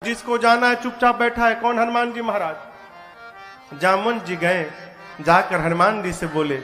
जिसको जाना है चुपचाप बैठा है। कौन? हनुमान जी महाराज। जामवंत जी गए, जाकर हनुमान जी से बोले,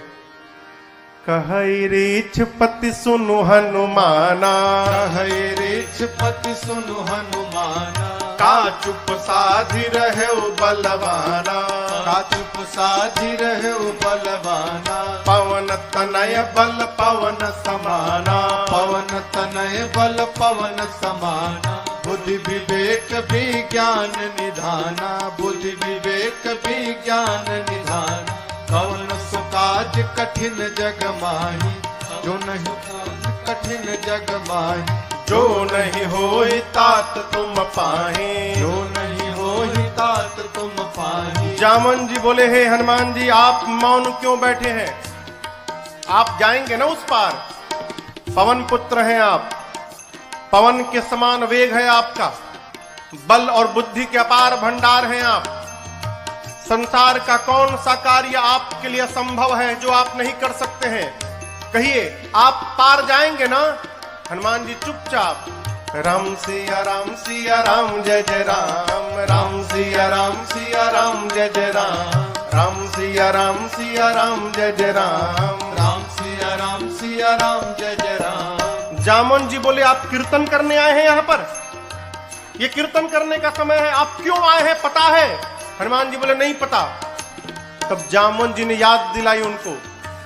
कहई रीछ पति सुनु हनुमाना, कहई रीछ पति सुनु हनुमाना, का चुप साधि रहे बलवाना, का चुप साधि रहे बलवाना, पवन तनय बल पवन समाना, पवन तनय बल पवन समाना, बुद्धि विवेक विज्ञान निधाना, बुद्धि विवेक विज्ञान निधाना, कौन सो काज कठिन जग माही, जो नहीं कठिन जग माही, जो नहीं होई तात तुम पाहे, जो नहीं होई तात तुम पाही। जामन जी बोले, हे हनुमान जी आप मौन क्यों बैठे हैं? आप जाएंगे ना उस पार, पवन पुत्र हैं आप, पवन के समान वेग है आपका, बल और बुद्धि के अपार भंडार हैं आप। संसार का कौन सा कार्य आपके लिए संभव है जो आप नहीं कर सकते हैं? कहिए, आप पार जाएंगे ना? हनुमान जी चुपचाप, राम सिया राम जय जय राम, राम सिया राम जय जय राम, राम सिया राम जय जय राम, राम सिया राम जय जय राम। जामन जी बोले, आप कीर्तन करने आए हैं यहाँ पर? ये कीर्तन करने का समय है, आप क्यों आए हैं पता है? हनुमान जी बोले, नहीं पता। तब जामन जी ने याद दिलाई उनको,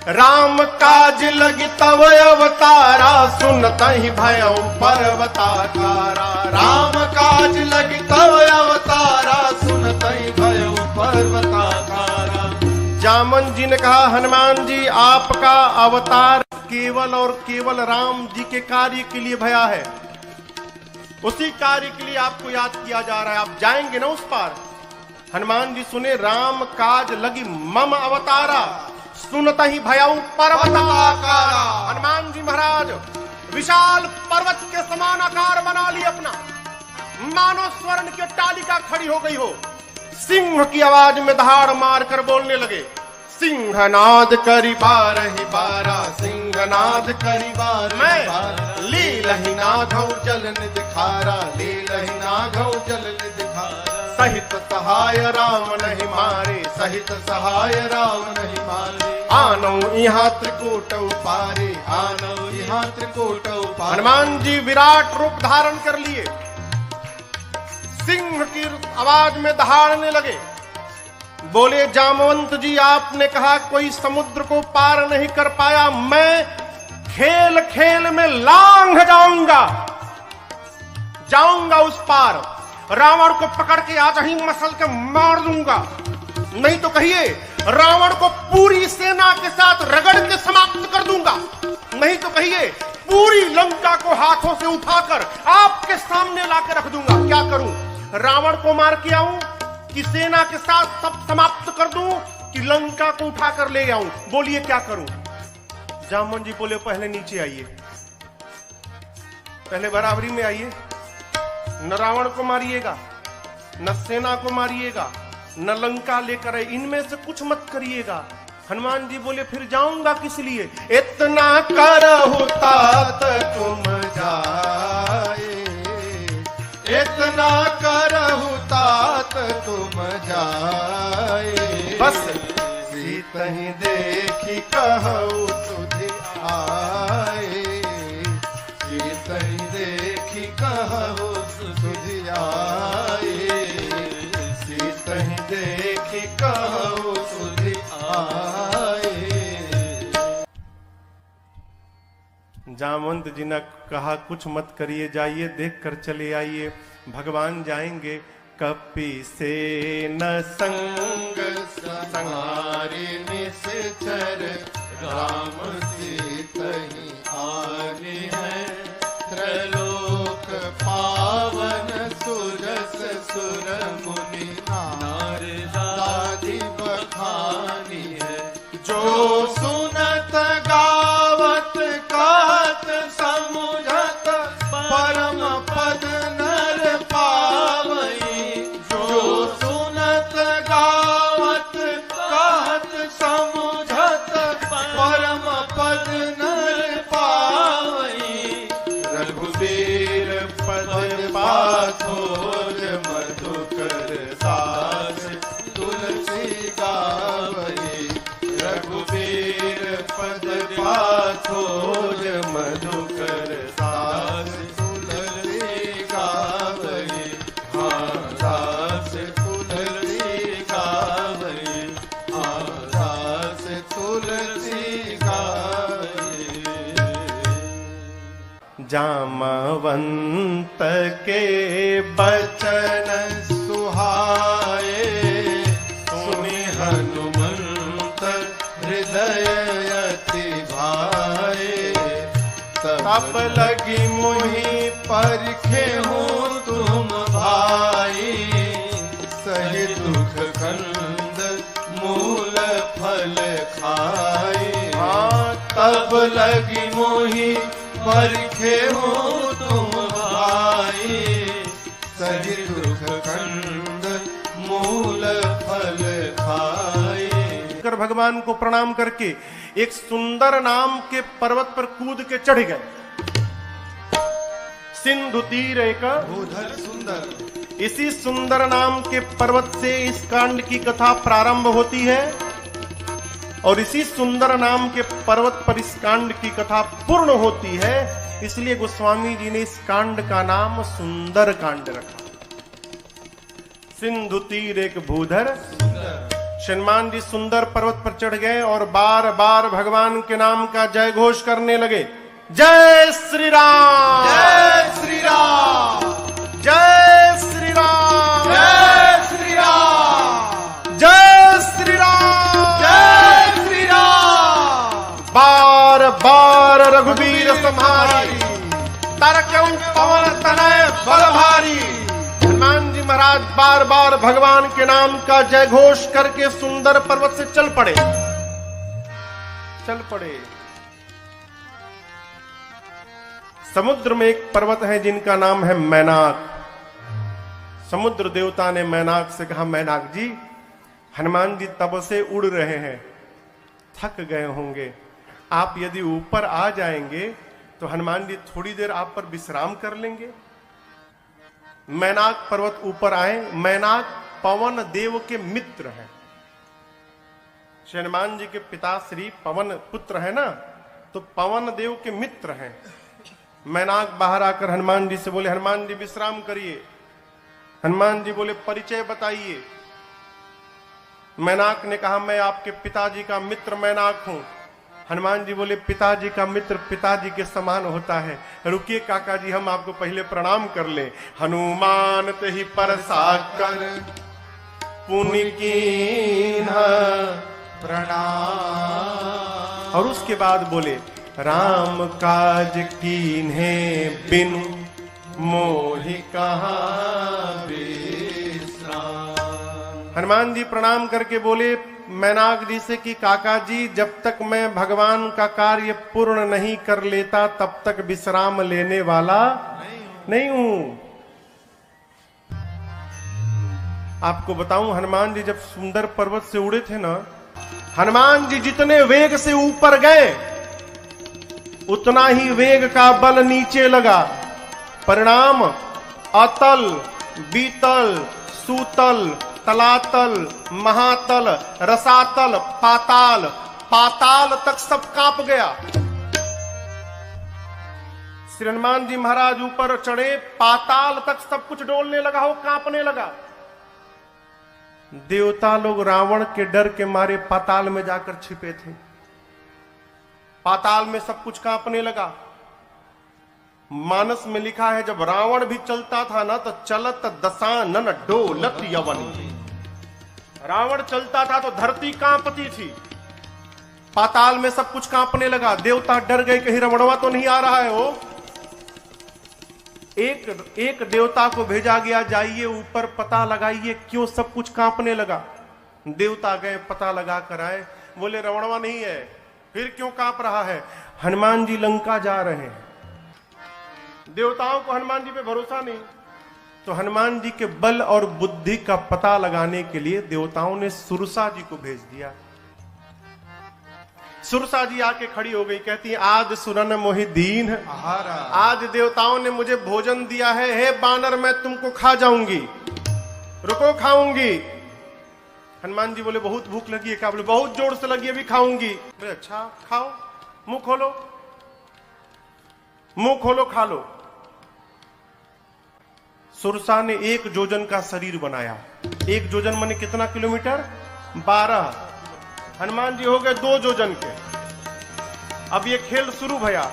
राम काज लगी तव अवतारा, सुनता ही भयउ पर्वताकारा, राम काज लगी तव अवतारा, सुनता ही भयउ पर्वताकारा। जामन जी ने कहा, हनुमान जी आपका अवतार केवल और केवल राम जी के कार्य के लिए भया है, उसी कार्य के लिए आपको याद किया जा रहा है, आप जाएंगे ना उस पार? हनुमान जी सुने, राम काज लगी मम अवतारा, सुनता ही भयउ पर्वताकारा। हनुमान जी महाराज विशाल पर्वत के समान आकार बना ली अपना, मानो स्वर्ण की टालिका खड़ी हो गई हो। सिंह की आवाज में दहाड़ मार कर बोलने लगे, सिंहनाद करी बारहि बारा, सिंहनाद करी बारहि बारा, लीलहि नाघौ जलन दिखारा, लीलहि नाघौ जलन दिखारा, सहित सहाय राम नहीं मारे, सहित सहाय राम नहीं मारे, आनौ यहाँ त्रिकूट पारे, आनौ यहाँ त्रिकूट पारे। हनुमान जी विराट रूप धारण कर लिए, सिंह की आवाज में दहाड़ने लगे, बोले, जामवंत जी आपने कहा कोई समुद्र को पार नहीं कर पाया, मैं खेल खेल में लांघ जाऊंगा उस पार, रावण को पकड़ के आज ही मसल के मार दूंगा, नहीं तो कहिए रावण को पूरी सेना के साथ रगड़ के समाप्त कर दूंगा, नहीं तो कहिए पूरी लंका को हाथों से उठाकर आपके सामने लाकर रख दूंगा। क्या करूं? रावण को मार के आऊं कि सेना के साथ सब समाप्त कर दूं कि लंका को उठाकर ले आऊं? बोलिए क्या करूं? जामन जी बोले, पहले नीचे आइए, पहले बराबरी में आइए, न रावण को मारिएगा, न सेना को मारिएगा, न लंका लेकर आए, इनमें से कुछ मत करिएगा। हनुमान जी बोले, फिर जाऊंगा किस लिए? इतना करहु तात तुम जाए, इतना करहु तात तुम जाए, बस सीतहि देखी कहु तुझ आए, सीतहि देखी कहु तुझ आए, सीतहि देखी कहु तुझ आए। जामवंत जी ने कहा, कुछ मत करिए, जाइए देख कर चले आइए, भगवान जाएंगे। कपि से न संग संहारे निश्चर, राम सीतहि आगे है, त्रैलोक पावन सुरस सुर मुनि नारदादि बखानी है, जो सुनत गावत कहत समुझत परम पद नर पावई, जो सुनत गावत कहत समुझत परम पद नर पावई, रघुबीर पद पाथो खोज मधुकर दास तुलसी गावई, हाँ दास तुलसी गावई, हाँ दास तुलसी गावई। जामवंत के बचन सुहाए, सुनि हनुमंत हृदय अति भाए, तब लगी मोहि परखे हूँ तुम भाई, सही दुख कंद मूल फल खाए। हाँ तब लगी मोहि परखे हूँ तुम भाई, सही दुख कंद मूल फल खाए। कर भगवान को प्रणाम करके एक सुंदर नाम के पर्वत पर कूद के चढ़ गए। सिंधु तीर एक भूधर सुंदर, इसी सुंदर नाम के पर्वत से इस कांड की कथा प्रारंभ होती है और इसी सुंदर नाम के पर्वत पर इस कांड की कथा पूर्ण होती है। इसलिए गोस्वामी जी ने इस कांड का नाम सुंदर कांड रखा। सिंधु तीर एक भूधर, हनुमान जी सुंदर पर्वत पर चढ़ गए और बार बार भगवान के नाम का जय घोष करने लगे। जय श्री राम, जय श्री राम, जय श्री राम, जय श्री राम, जय श्री राम, जय श्री राम। बार बार रघुवीर सम्हारी, तारकें पवन तनय बल भारी। हनुमान जी महाराज बार बार भगवान के नाम का जय घोष करके सुंदर पर्वत से चल पड़े। समुद्र में एक पर्वत है जिनका नाम है मैनाक। समुद्र देवता ने मैनाक से कहा, मैनाक जी, हनुमान जी तब से उड़ रहे हैं, थक गए होंगे, आप यदि ऊपर आ जाएंगे तो हनुमान जी थोड़ी देर आप पर विश्राम कर लेंगे। मैनाक पर्वत ऊपर आए। मैनाक पवन देव के मित्र हैं। हनुमान जी के पिता श्री पवन पुत्र है ना, तो पवन देव के मित्र हैं। मैनाक बाहर आकर हनुमान जी से बोले, हनुमान जी विश्राम करिए। हनुमान जी बोले, परिचय बताइए। मैनाक ने कहा, मैं आपके पिताजी का मित्र मैनाक हूं। हनुमान जी बोले, पिताजी का मित्र पिताजी के समान होता है, रुकिए काका जी, हम आपको पहले प्रणाम कर ले। हनुमान ते ही परसा कर पुनि कीन्हा प्रणाम। और उसके बाद बोले, राम काज कीन्हे बिनु मोहि कहाँ विश्राम। हनुमान जी प्रणाम करके बोले मैनाक जी से कि काका जी, जब तक मैं भगवान का कार्य पूर्ण नहीं कर लेता तब तक विश्राम लेने वाला नहीं हूं। आपको बताऊं, हनुमान जी जब सुंदर पर्वत से उड़े थे ना, हनुमान जी जितने वेग से ऊपर गए उतना ही वेग का बल नीचे लगा। परिणाम अतल, बीतल, सूतल, तलातल, महातल, रसातल, पाताल, पाताल तक सब कांप गया। श्री हनुमान जी महाराज ऊपर चढ़े, पाताल तक सब कुछ डोलने लगा हो, कांपने लगा। देवता लोग रावण के डर के मारे पाताल में जाकर छिपे थे। पाताल में सब कुछ कांपने लगा। मानस में लिखा है, जब रावण भी चलता था ना तो चलत दशानन डोलत यवनी। रावण चलता था तो धरती कांपती थी। पाताल में सब कुछ कांपने लगा। देवता डर गए, कहीं रावणवा तो नहीं आ रहा है। वो एक देवता को भेजा गया, जाइए ऊपर पता लगाइए क्यों सब कुछ कांपने लगा। देवता गए, पता लगा कर आए, बोले रावणवा नहीं है। फिर क्यों कांप रहा है? हनुमान जी लंका जा रहे हैं। देवताओं को हनुमान जी पे भरोसा नहीं, तो हनुमान जी के बल और बुद्धि का पता लगाने के लिए देवताओं ने सुरसा जी को भेज दिया। सुरसा जी आके खड़ी हो गई, कहती है, आज सुरन मोहि दीन, आज देवताओं ने मुझे भोजन दिया है, हे बानर मैं तुमको खा जाऊंगी, रुको खाऊंगी। हनुमान जी बोले बहुत भूख लगी है क्या? बोले बहुत जोर से लगी, अभी खाऊंगी। बोले अच्छा खाओ, मुंह खोलो। मुंह खोलो खा लो। सुरसा ने 1 जोजन का शरीर बनाया। 1 जोजन माने कितना किलोमीटर? 12। हनुमान जी हो गए 2 जोजन के। अब ये खेल शुरू भया।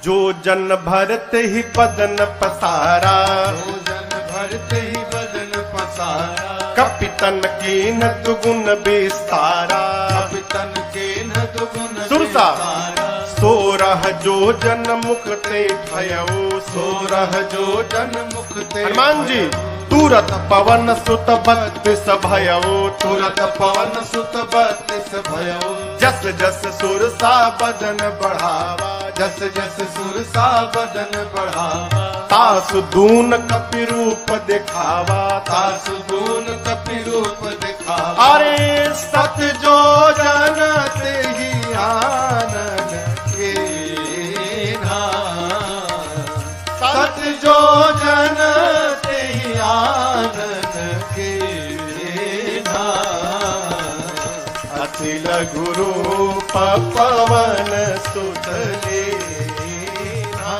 जोजन भरते ही बदन पसारा, जोजन भरते ही बदन पसारा, कपितन की न दुगुन विस्तारा। कपितन के न दुगुन सुरसा विस्तारा, 16 जोजन मुक्ते भयऊ। 16 जोजन मुक्ते हनुमान जी तुरत पवन सुत 32 भयऊ। तुरत पवन सुत 32 भयो। जस जस सुरसा बदन बढ़ावा, जस जस सुरसा बदन बढ़ावा, तासु दून कपि रूप दिखावा। तासु गुण कपि रूप दिखावा। अरे सत जो जनते ही आनन के सत जो जनते ही आनन के अति लघु रूप पवन सुत लीना।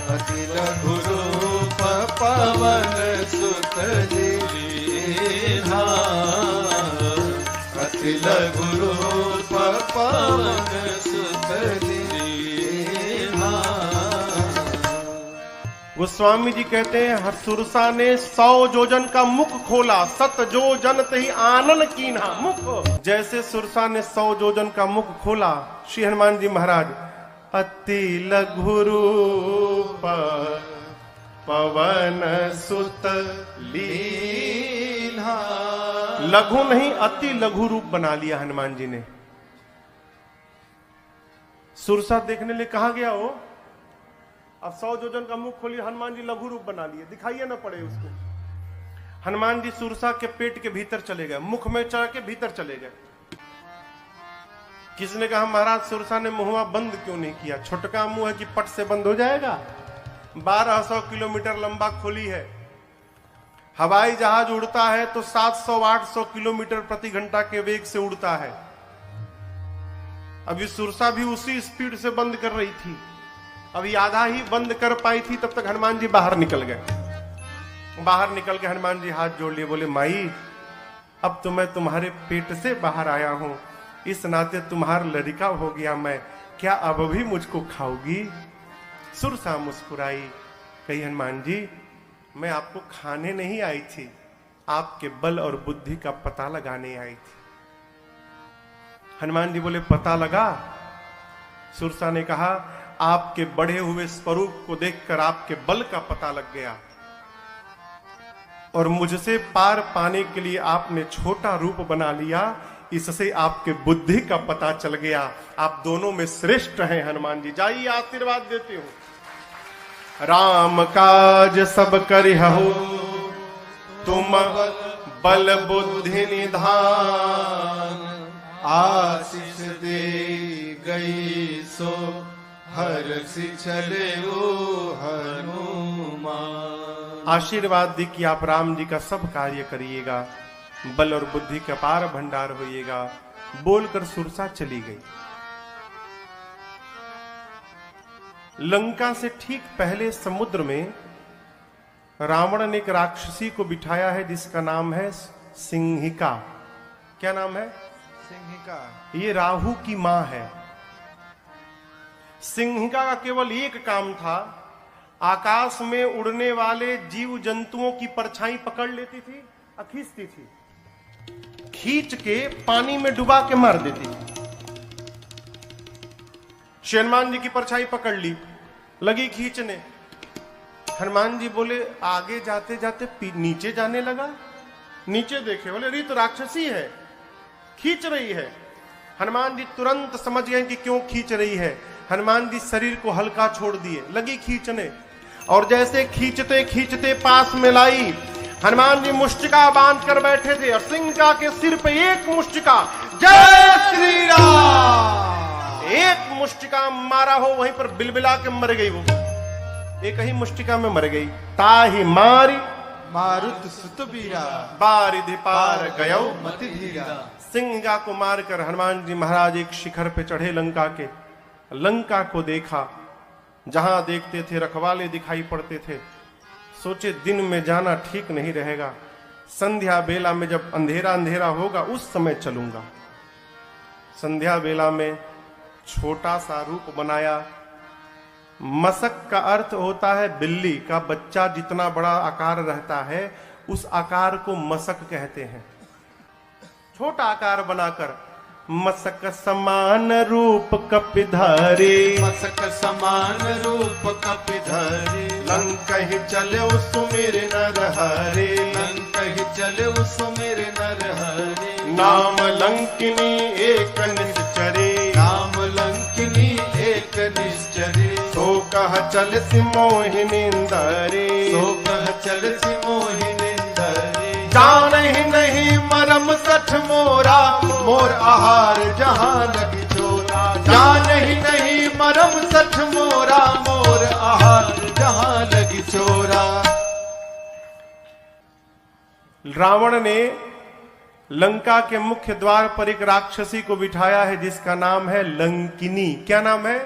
अति लघु रूप पवन सुत लीना। अति लघु रूप पवन सुत लीना। गोस्वामी जी कहते हैं सुरसा ने 100 जोजन का मुख खोला, 7 जोजन तही आनन कीन्हा। मुख जैसे सुरसा ने 100 जोजन का मुख खोला, श्री हनुमान जी महाराज अति लघु रूप पवन सुत लीन्हा। लघु नहीं अति लघु रूप बना लिया हनुमान जी ने। सुरसा देखने लिए कहा गया हो, अब 100 जोजन का मुख खोलिए, हनुमान जी लघु रूप बना लिए, दिखाइए ना पड़े उसको। हनुमान जी सुरसा के पेट के भीतर चले गए, मुख में चढ़ के भीतर चले गए। किसने कहा महाराज सुरसा ने मुंहवा बंद क्यों नहीं किया? छोटका मुंह है कि पट से बंद हो जाएगा? 1200 किलोमीटर लंबा खोली है। हवाई जहाज उड़ता है तो 700-800 किलोमीटर प्रति घंटा के वेग से उड़ता है। अभी सुरसा भी उसी स्पीड से बंद कर रही थी। अभी आधा ही बंद कर पाई थी, तब तक हनुमान जी बाहर निकल गए। बाहर निकल के हनुमान जी हाथ जोड़ लिए, बोले माई अब तो मैं तुम्हारे पेट से बाहर आया हूं, इस नाते तुम्हारा लड़का हो गया मैं, क्या अब भी मुझको खाओगी? सुरसा मुस्कुराई, कही हनुमान जी मैं आपको खाने नहीं आई थी, आपके बल और बुद्धि का पता लगाने आई थी। हनुमान जी बोले पता लगा? सुरसा ने कहा आपके बढ़े हुए स्वरूप को देखकर आपके बल का पता लग गया, और मुझसे पार पाने के लिए आपने छोटा रूप बना लिया, इससे आपके बुद्धि का पता चल गया। आप दोनों में श्रेष्ठ हैं हनुमान जी। जाइए आशीर्वाद देते हो। राम काज सब करिहु तुम बल बुद्धि निधान, आशीष दे गई सो हर्षि चले हनुमान। आशीर्वाद दी कि आप राम जी का सब कार्य करिएगा, बल और बुद्धि का पार भंडार होइएगा। बोलकर सुरसा चली गई। लंका से ठीक पहले समुद्र में रावण ने एक राक्षसी को बिठाया है जिसका नाम है सिंहिका। क्या नाम है? सिंहिका। ये राहु की मां है। सिंहिका का केवल एक काम था, आकाश में उड़ने वाले जीव जंतुओं की परछाई पकड़ लेती थी और खींचती थी, खींच के पानी में डुबा के मार देती थी। हनुमान जी की परछाई पकड़ ली, लगी खींचने। हनुमान जी बोले आगे जाते जाते नीचे जाने लगा। नीचे देखे, बोले अरे तो राक्षसी है, खींच रही है। हनुमान जी तुरंत समझ गए कि क्यों खींच रही है। हनुमान जी शरीर को हल्का छोड़ दिए, लगी खींचने, और जैसे खींचते खींचते पास में लाई। हनुमान जी मुष्टिका बांध कर बैठे थे और सिंहिका के सिर पे एक मुष्टिका, जय श्री राम, एक मुष्टिका मारा हो, वहीं पर बिलबिला के मर गई। वो एक ही मुष्टिका में मर गई। ताही मारी मारुत सुत बीरा, बारिधि पार गयो मति धीरा। सिंहिका को मारकर हनुमान जी महाराज एक शिखर पे चढ़े लंका के। लंका को देखा, जहां देखते थे रखवाले दिखाई पड़ते थे। सोचे दिन में जाना ठीक नहीं रहेगा, संध्या बेला में जब अंधेरा अंधेरा होगा उस समय चलूंगा। संध्या बेला में छोटा सा रूप बनाया। मसक का अर्थ होता है बिल्ली का बच्चा जितना बड़ा आकार रहता है उस आकार को मसक कहते हैं। छोटा आकार बनाकर मसक समान रूप कपिधारी, मसक समान रूप कपिधारी, लंकहि चले सुमिर नर हरे, लंकहि चले सुमिर नर हरे। नाम लंकिनी एक निश्चरे, नाम लंकिनी एक निश्चरे। सो कह चल सी मोहिनींदरे, सो कह चल सी मोहिनींदरे। जानहि नहीं मरम सठ मोरा, मोर आहार जहां लगी चोरा। जानहि नहीं मरम सठ मोरा, मोर आहार जहां लगी चोरा। रावण ने लंका के मुख्य द्वार पर एक राक्षसी को बिठाया है जिसका नाम है लंकिनी। क्या नाम है?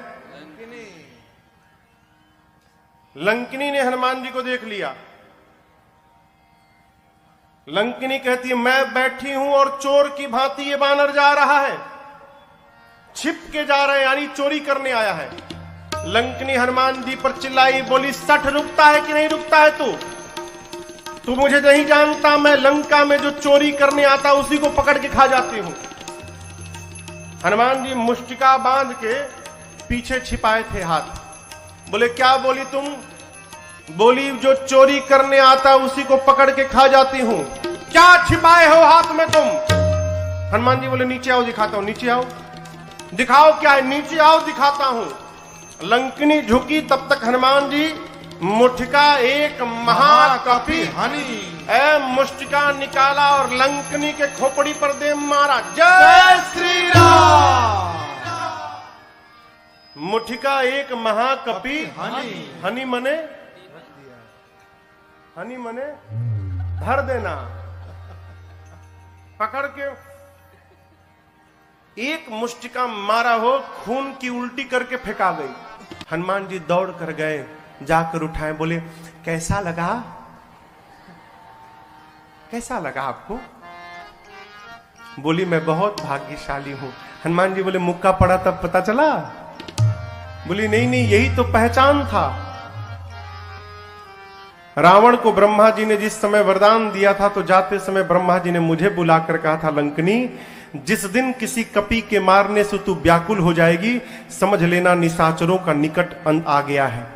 लंकिनी ने हनुमान जी को देख लिया। लंकिनी कहती है मैं बैठी हूं और चोर की भांति ये बानर जा रहा है, छिप के जा रहा है, यानी चोरी करने आया है। लंकिनी हनुमान जी पर चिल्लाई, बोली सठ रुकता है कि नहीं रुकता है तू मुझे नहीं जानता, मैं लंका में जो चोरी करने आता उसी को पकड़ के खा जाती हूं। हनुमान जी मुष्टिका बांध के पीछे छिपाए थे हाथ। बोले क्या बोली तुम? बोली जो चोरी करने आता उसी को पकड़ के खा जाती हूं। क्या छिपाए हो हाथ में तुम? हनुमान जी बोले नीचे आओ दिखाता हूं। नीचे आओ, दिखाओ क्या है? नीचे आओ दिखाता हूं। लंकिनी झुकी, तब तक हनुमान जी मुठिका एक महाकपि हनी ए मुष्टिका निकाला और लंकिनी के खोपड़ी पर दे मारा। जय श्री राम। मुठिका एक महाकपि हनी, हनी मने, हनी मने धर देना। पकड़ के एक मुष्टिका मारा हो, खून की उल्टी करके फेंका गई। हनुमान जी दौड़ कर गए, जाकर उठाए, बोले कैसा लगा? कैसा लगा आपको? बोली मैं बहुत भाग्यशाली हूं। हनुमान जी बोले मुक्का पड़ा तब पता चला? बोली नहीं नहीं, यही तो पहचान था। रावण को ब्रह्मा जी ने जिस समय वरदान दिया था तो जाते समय ब्रह्मा जी ने मुझे बुलाकर कहा था लंकिनी जिस दिन किसी कपि के मारने से तू व्याकुल हो जाएगी समझ लेना निशाचरों का निकट अंत आ गया है।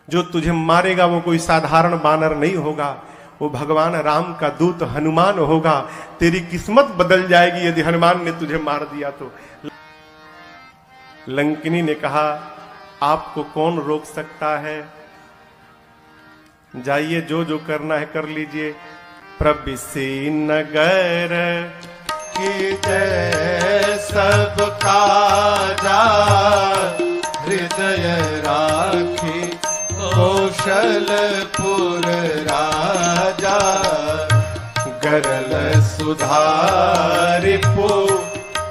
जो तुझे मारेगा वो कोई साधारण बानर नहीं होगा, वो भगवान राम का दूत हनुमान होगा। तेरी किस्मत बदल जाएगी यदि हनुमान ने तुझे मार दिया तो। लंकिनी ने कहा आपको कौन रोक सकता है, जाइए जो जो करना है कर लीजिए। प्रबिसी नगर की जय सब काजा, हृदय राखी कौशलपुर राजा। गरल सुधारिपो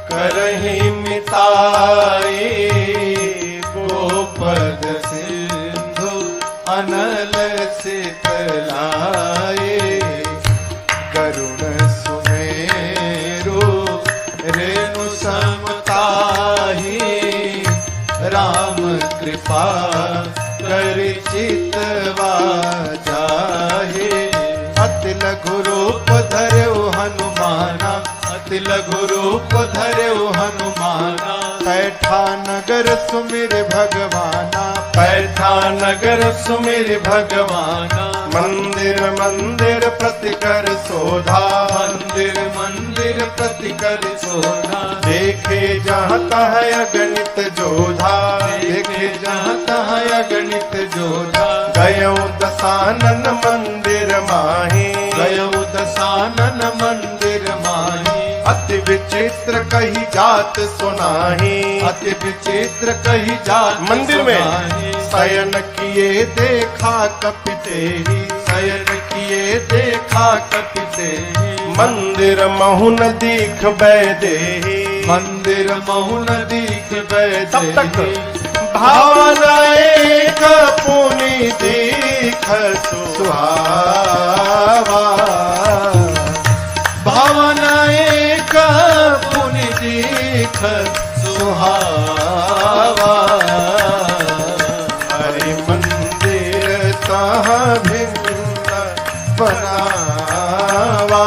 करहि मिताई, गोपद सिंधु अनल सितलाए। करुण सुमेरु रेणु समताही, राम कृपा कर चितवा जाहे। अति लघु रूप धर्यो हनुमाना, अति लघु रूप धर्यो हनुमाना। पैठा नगर सुमिर भगवाना, पैठा नगर सुमिर भगवाना। मंदिर मंदिर प्रतिकर शोधा, मंदिर मंदिर प्रतिकर शोधा। देखे जहाँ तह अगणित जोधा, देखे जहाँ तह अगणित जोधा। गयो दसानन मंदिर माही, गयो दसानन मंदिर माही। अति विचित्र कही जात सुनाही, अति विचित्र कही जात मंदिर में शयन किए देखा कपि तेहि, शयन किए देखा कपि तेहि। मंदिर महुन दीख बैदेहि, मंदिर महुन दीख बैदेहि। तब तक भावना एक पुनि दीख सुहावा, भावना एक पुनि दीख सुहावा। हरि मंदिर तहाँ भिन्न बनावा,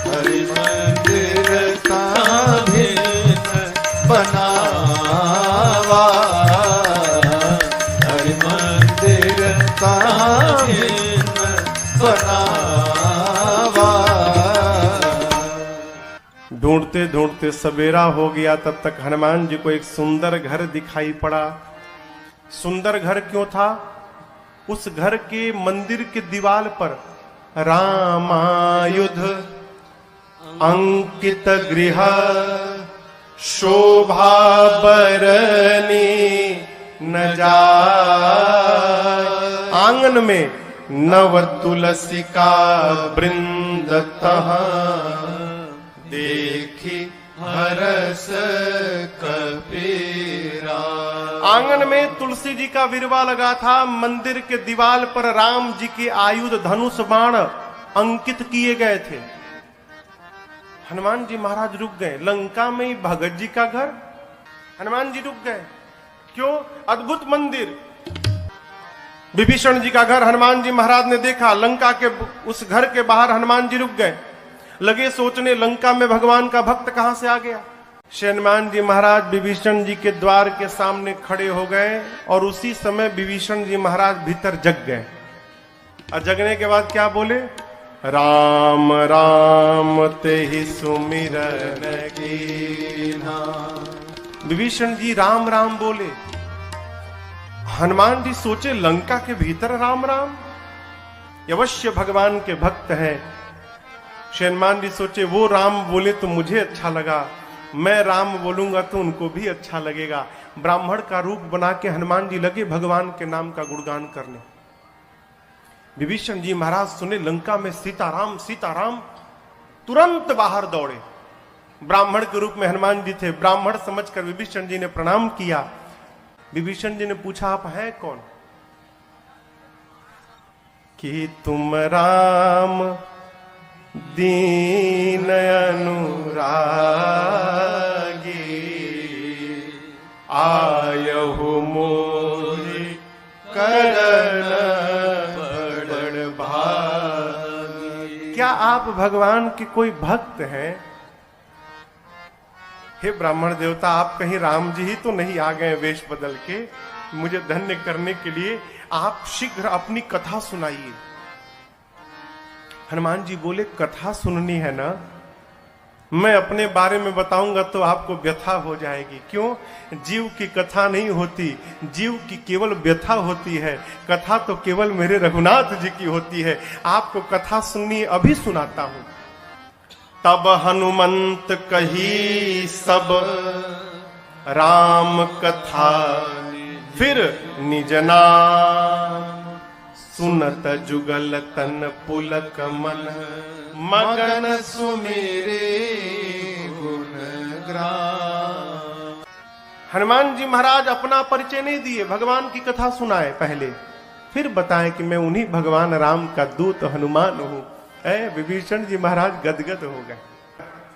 हरि मंदिर तहाँ भिन्न बनावा, हरि मंदिर तहाँ भिन्न बनावा। ढूंढते ढूंढते सवेरा हो गया, तब तक हनुमान जी को एक सुंदर घर दिखाई पड़ा। सुंदर घर क्यों था? उस घर के मंदिर के दीवार पर रामायुध अंकित गृह शोभा बरनी न जाय। आंगन में नव तुलसी का वृंद तहाँ देखी हरस कबीरा। आंगन में तुलसी जी का विरवा लगा था। मंदिर के दीवार पर राम जी के आयुध धनुष बाण अंकित किए गए थे। हनुमान जी महाराज रुक गए। लंका में ही भगत जी का घर, हनुमान जी रुक गए। क्यों? अद्भुत मंदिर। विभीषण जी का घर हनुमान जी महाराज ने देखा। लंका के उस घर के बाहर हनुमान जी रुक गए। लगे सोचने, लंका में भगवान का भक्त कहां से आ गया। हनुमान जी महाराज विभीषण जी के द्वार के सामने खड़े हो गए और उसी समय विभीषण जी महाराज भीतर जग गए। और जगने के बाद क्या बोले? राम राम ते ही सुमिरन कीन्हा। विभीषण जी राम राम बोले। हनुमान जी सोचे, लंका के भीतर राम राम, अवश्य भगवान के भक्त हैं। हनुमान जी सोचे, वो राम बोले तो मुझे अच्छा लगा, मैं राम बोलूंगा तो उनको भी अच्छा लगेगा। ब्राह्मण का रूप बना के हनुमान जी लगे भगवान के नाम का गुणगान करने। विभीषण जी महाराज सुने लंका में सीताराम सीताराम, तुरंत बाहर दौड़े। ब्राह्मण के रूप में हनुमान जी थे। ब्राह्मण समझकर विभीषण जी ने प्रणाम किया। विभीषण जी ने पूछा, आप हैं कौन? कि तुम राम दीन अनुरागी, आयहु मोहि करन बड़ भागी। क्या आप भगवान के कोई भक्त हैं? हे ब्राह्मण देवता, आप कहीं राम जी ही तो नहीं आ गए वेश बदल के मुझे धन्य करने के लिए? आप शीघ्र अपनी कथा सुनाइए। हनुमान जी बोले, कथा सुननी है ना? मैं अपने बारे में बताऊंगा तो आपको व्यथा हो जाएगी। क्यों? जीव की कथा नहीं होती, जीव की केवल व्यथा होती है। कथा तो केवल मेरे रघुनाथ जी की होती है। आपको कथा सुननी, अभी सुनाता हूं। तब हनुमंत कही सब राम कथा, फिर निज नाम सुनत जुगल तन पुलक मन, मगन सुमेरे गुण ग्राम। हनुमान जी महाराज अपना परिचय नहीं दिए, भगवान की कथा सुनाए पहले, फिर बताएं कि मैं उन्हीं भगवान राम का दूत हनुमान हूं। विभीषण जी महाराज गदगद हो गए।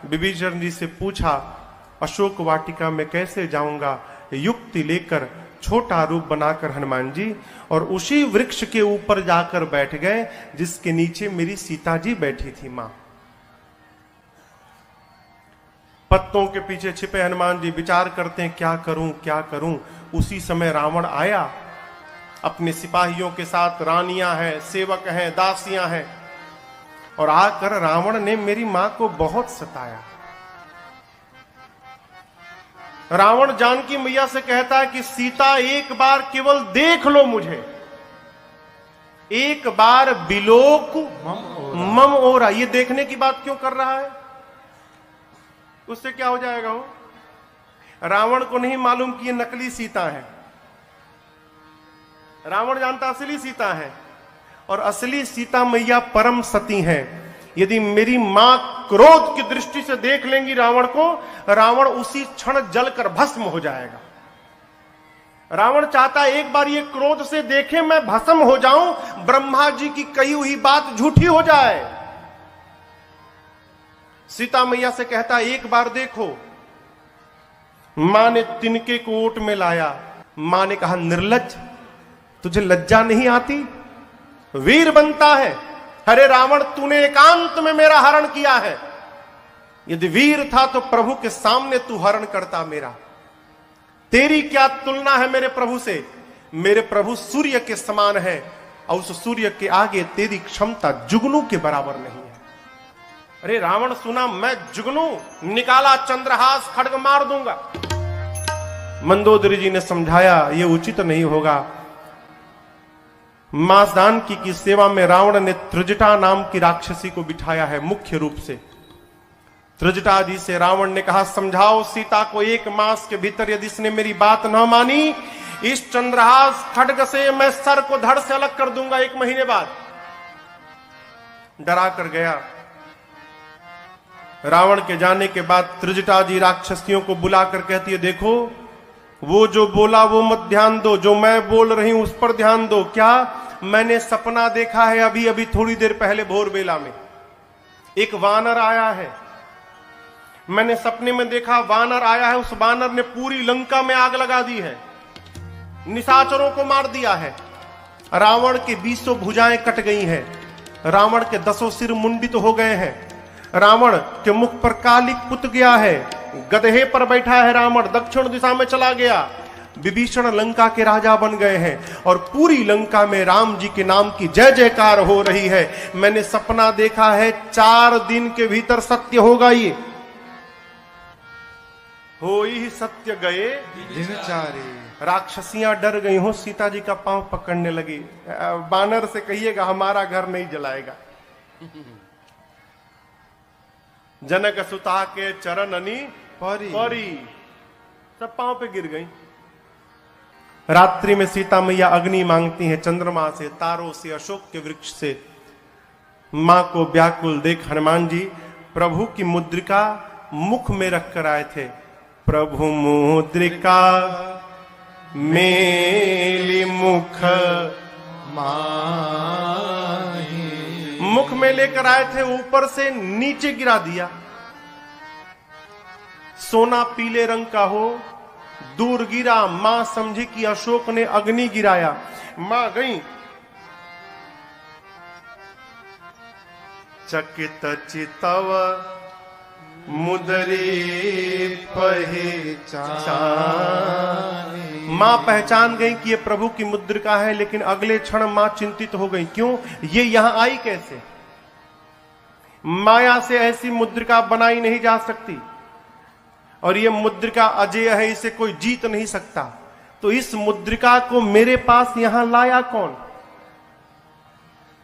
विभीषण जी से पूछा, अशोक वाटिका में कैसे जाऊंगा? युक्ति लेकर छोटा रूप बनाकर हनुमान जी और उसी वृक्ष के ऊपर जाकर बैठ गए जिसके नीचे मेरी सीता जी बैठी थी मां। पत्तों के पीछे छिपे हनुमान जी विचार करते हैं, क्या करूं क्या करूं। उसी समय रावण आया अपने सिपाहियों के साथ। रानियां हैं, सेवक हैं, दासियां हैं, और आकर रावण ने मेरी मां को बहुत सताया। रावण जानकी मैया से कहता है कि सीता एक बार केवल देख लो मुझे, एक बार बिलोक मम ओरा। ये देखने की बात क्यों कर रहा है? उससे क्या हो जाएगा? वो रावण को नहीं मालूम कि ये नकली सीता है। रावण जानता असली सीता है, और असली सीता मैया परम सती है। यदि मेरी मां क्रोध की दृष्टि से देख लेंगी रावण को, रावण उसी क्षण जलकर भस्म हो जाएगा। रावण चाहता है एक बार ये क्रोध से देखे मैं भस्म हो जाऊं, ब्रह्मा जी की कही हुई बात झूठी हो जाए। सीता मैया से कहता है एक बार देखो। मां ने तिनके को ओट में लाया। मां ने कहा निर्लज्ज, तुझे लज्जा नहीं आती? वीर बनता है। अरे रावण, तूने एकांत में मेरा हरण किया है। यदि वीर था तो प्रभु के सामने तू हरण करता मेरा। तेरी क्या तुलना है मेरे प्रभु से? मेरे प्रभु सूर्य के समान है और उस सूर्य के आगे तेरी क्षमता जुगनू के बराबर नहीं है। अरे रावण सुना, मैं जुगनू? निकाला चंद्रहास, खड्ग मार दूंगा। मंदोदरी जी ने समझाया ये उचित नहीं होगा। मासदान की सेवा में रावण ने त्रिजटा नाम की राक्षसी को बिठाया है मुख्य रूप से। त्रिजटा जी से रावण ने कहा समझाओ सीता को, 1 मास के भीतर यदि इसने मेरी बात न मानी, इस चंद्रहास खड्ग से मैं सर को धड़ से अलग कर दूंगा 1 महीने बाद। डरा कर गया। रावण के जाने के बाद त्रिजटा जी राक्षसियों को बुलाकर कहती है देखो, वो जो बोला वो मत ध्यान दो, जो मैं बोल रही हूं उस पर ध्यान दो। क्या? मैंने सपना देखा है अभी अभी थोड़ी देर पहले भोर बेला में। एक वानर आया है, मैंने सपने में देखा वानर आया है। उस वानर ने पूरी लंका में आग लगा दी है, निशाचरों को मार दिया है। रावण के 20 भुजाएं कट गई हैं, रावण के 10 सिर मुंडित हो गए हैं, रावण के मुख पर कालिक पुत गया है, गधे पर बैठा है रावण, दक्षिण दिशा में चला गया। विभीषण लंका के राजा बन गए हैं और पूरी लंका में राम जी के नाम की जय जयकार हो रही है। मैंने सपना देखा है 4 दिन के भीतर सत्य होगा। ये हो ही सत्य गए दिनचारे। राक्षसियां डर गई हो, सीता जी का पांव पकड़ने लगी। बानर से कहिएगा हमारा घर नहीं जलाएगा। जनक सुता के चरण अनी परी सब पांव पे गिर गई। रात्रि में सीता मैया अग्नि मांगती हैं, चंद्रमा से, तारों से, अशोक के वृक्ष से। मां को व्याकुल देख हनुमान जी प्रभु की मुद्रिका मुख में रख कर आए थे। प्रभु मुद्रिका मेली मुख माही। मुख में लेकर आए थे, ऊपर से नीचे गिरा दिया। सोना पीले रंग का हो, दूर गिरा। मां समझी कि अशोक ने अग्नि गिराया। मां गई, चकित चितव मुदरी पहचान। मां पहचान गई कि ये प्रभु की मुद्रिका है, लेकिन अगले क्षण मां चिंतित हो गई। क्यों? ये यहां आई कैसे? माया से ऐसी मुद्रिका बनाई नहीं जा सकती और ये मुद्रिका अजेय है, इसे कोई जीत नहीं सकता। तो इस मुद्रिका को मेरे पास यहां लाया कौन?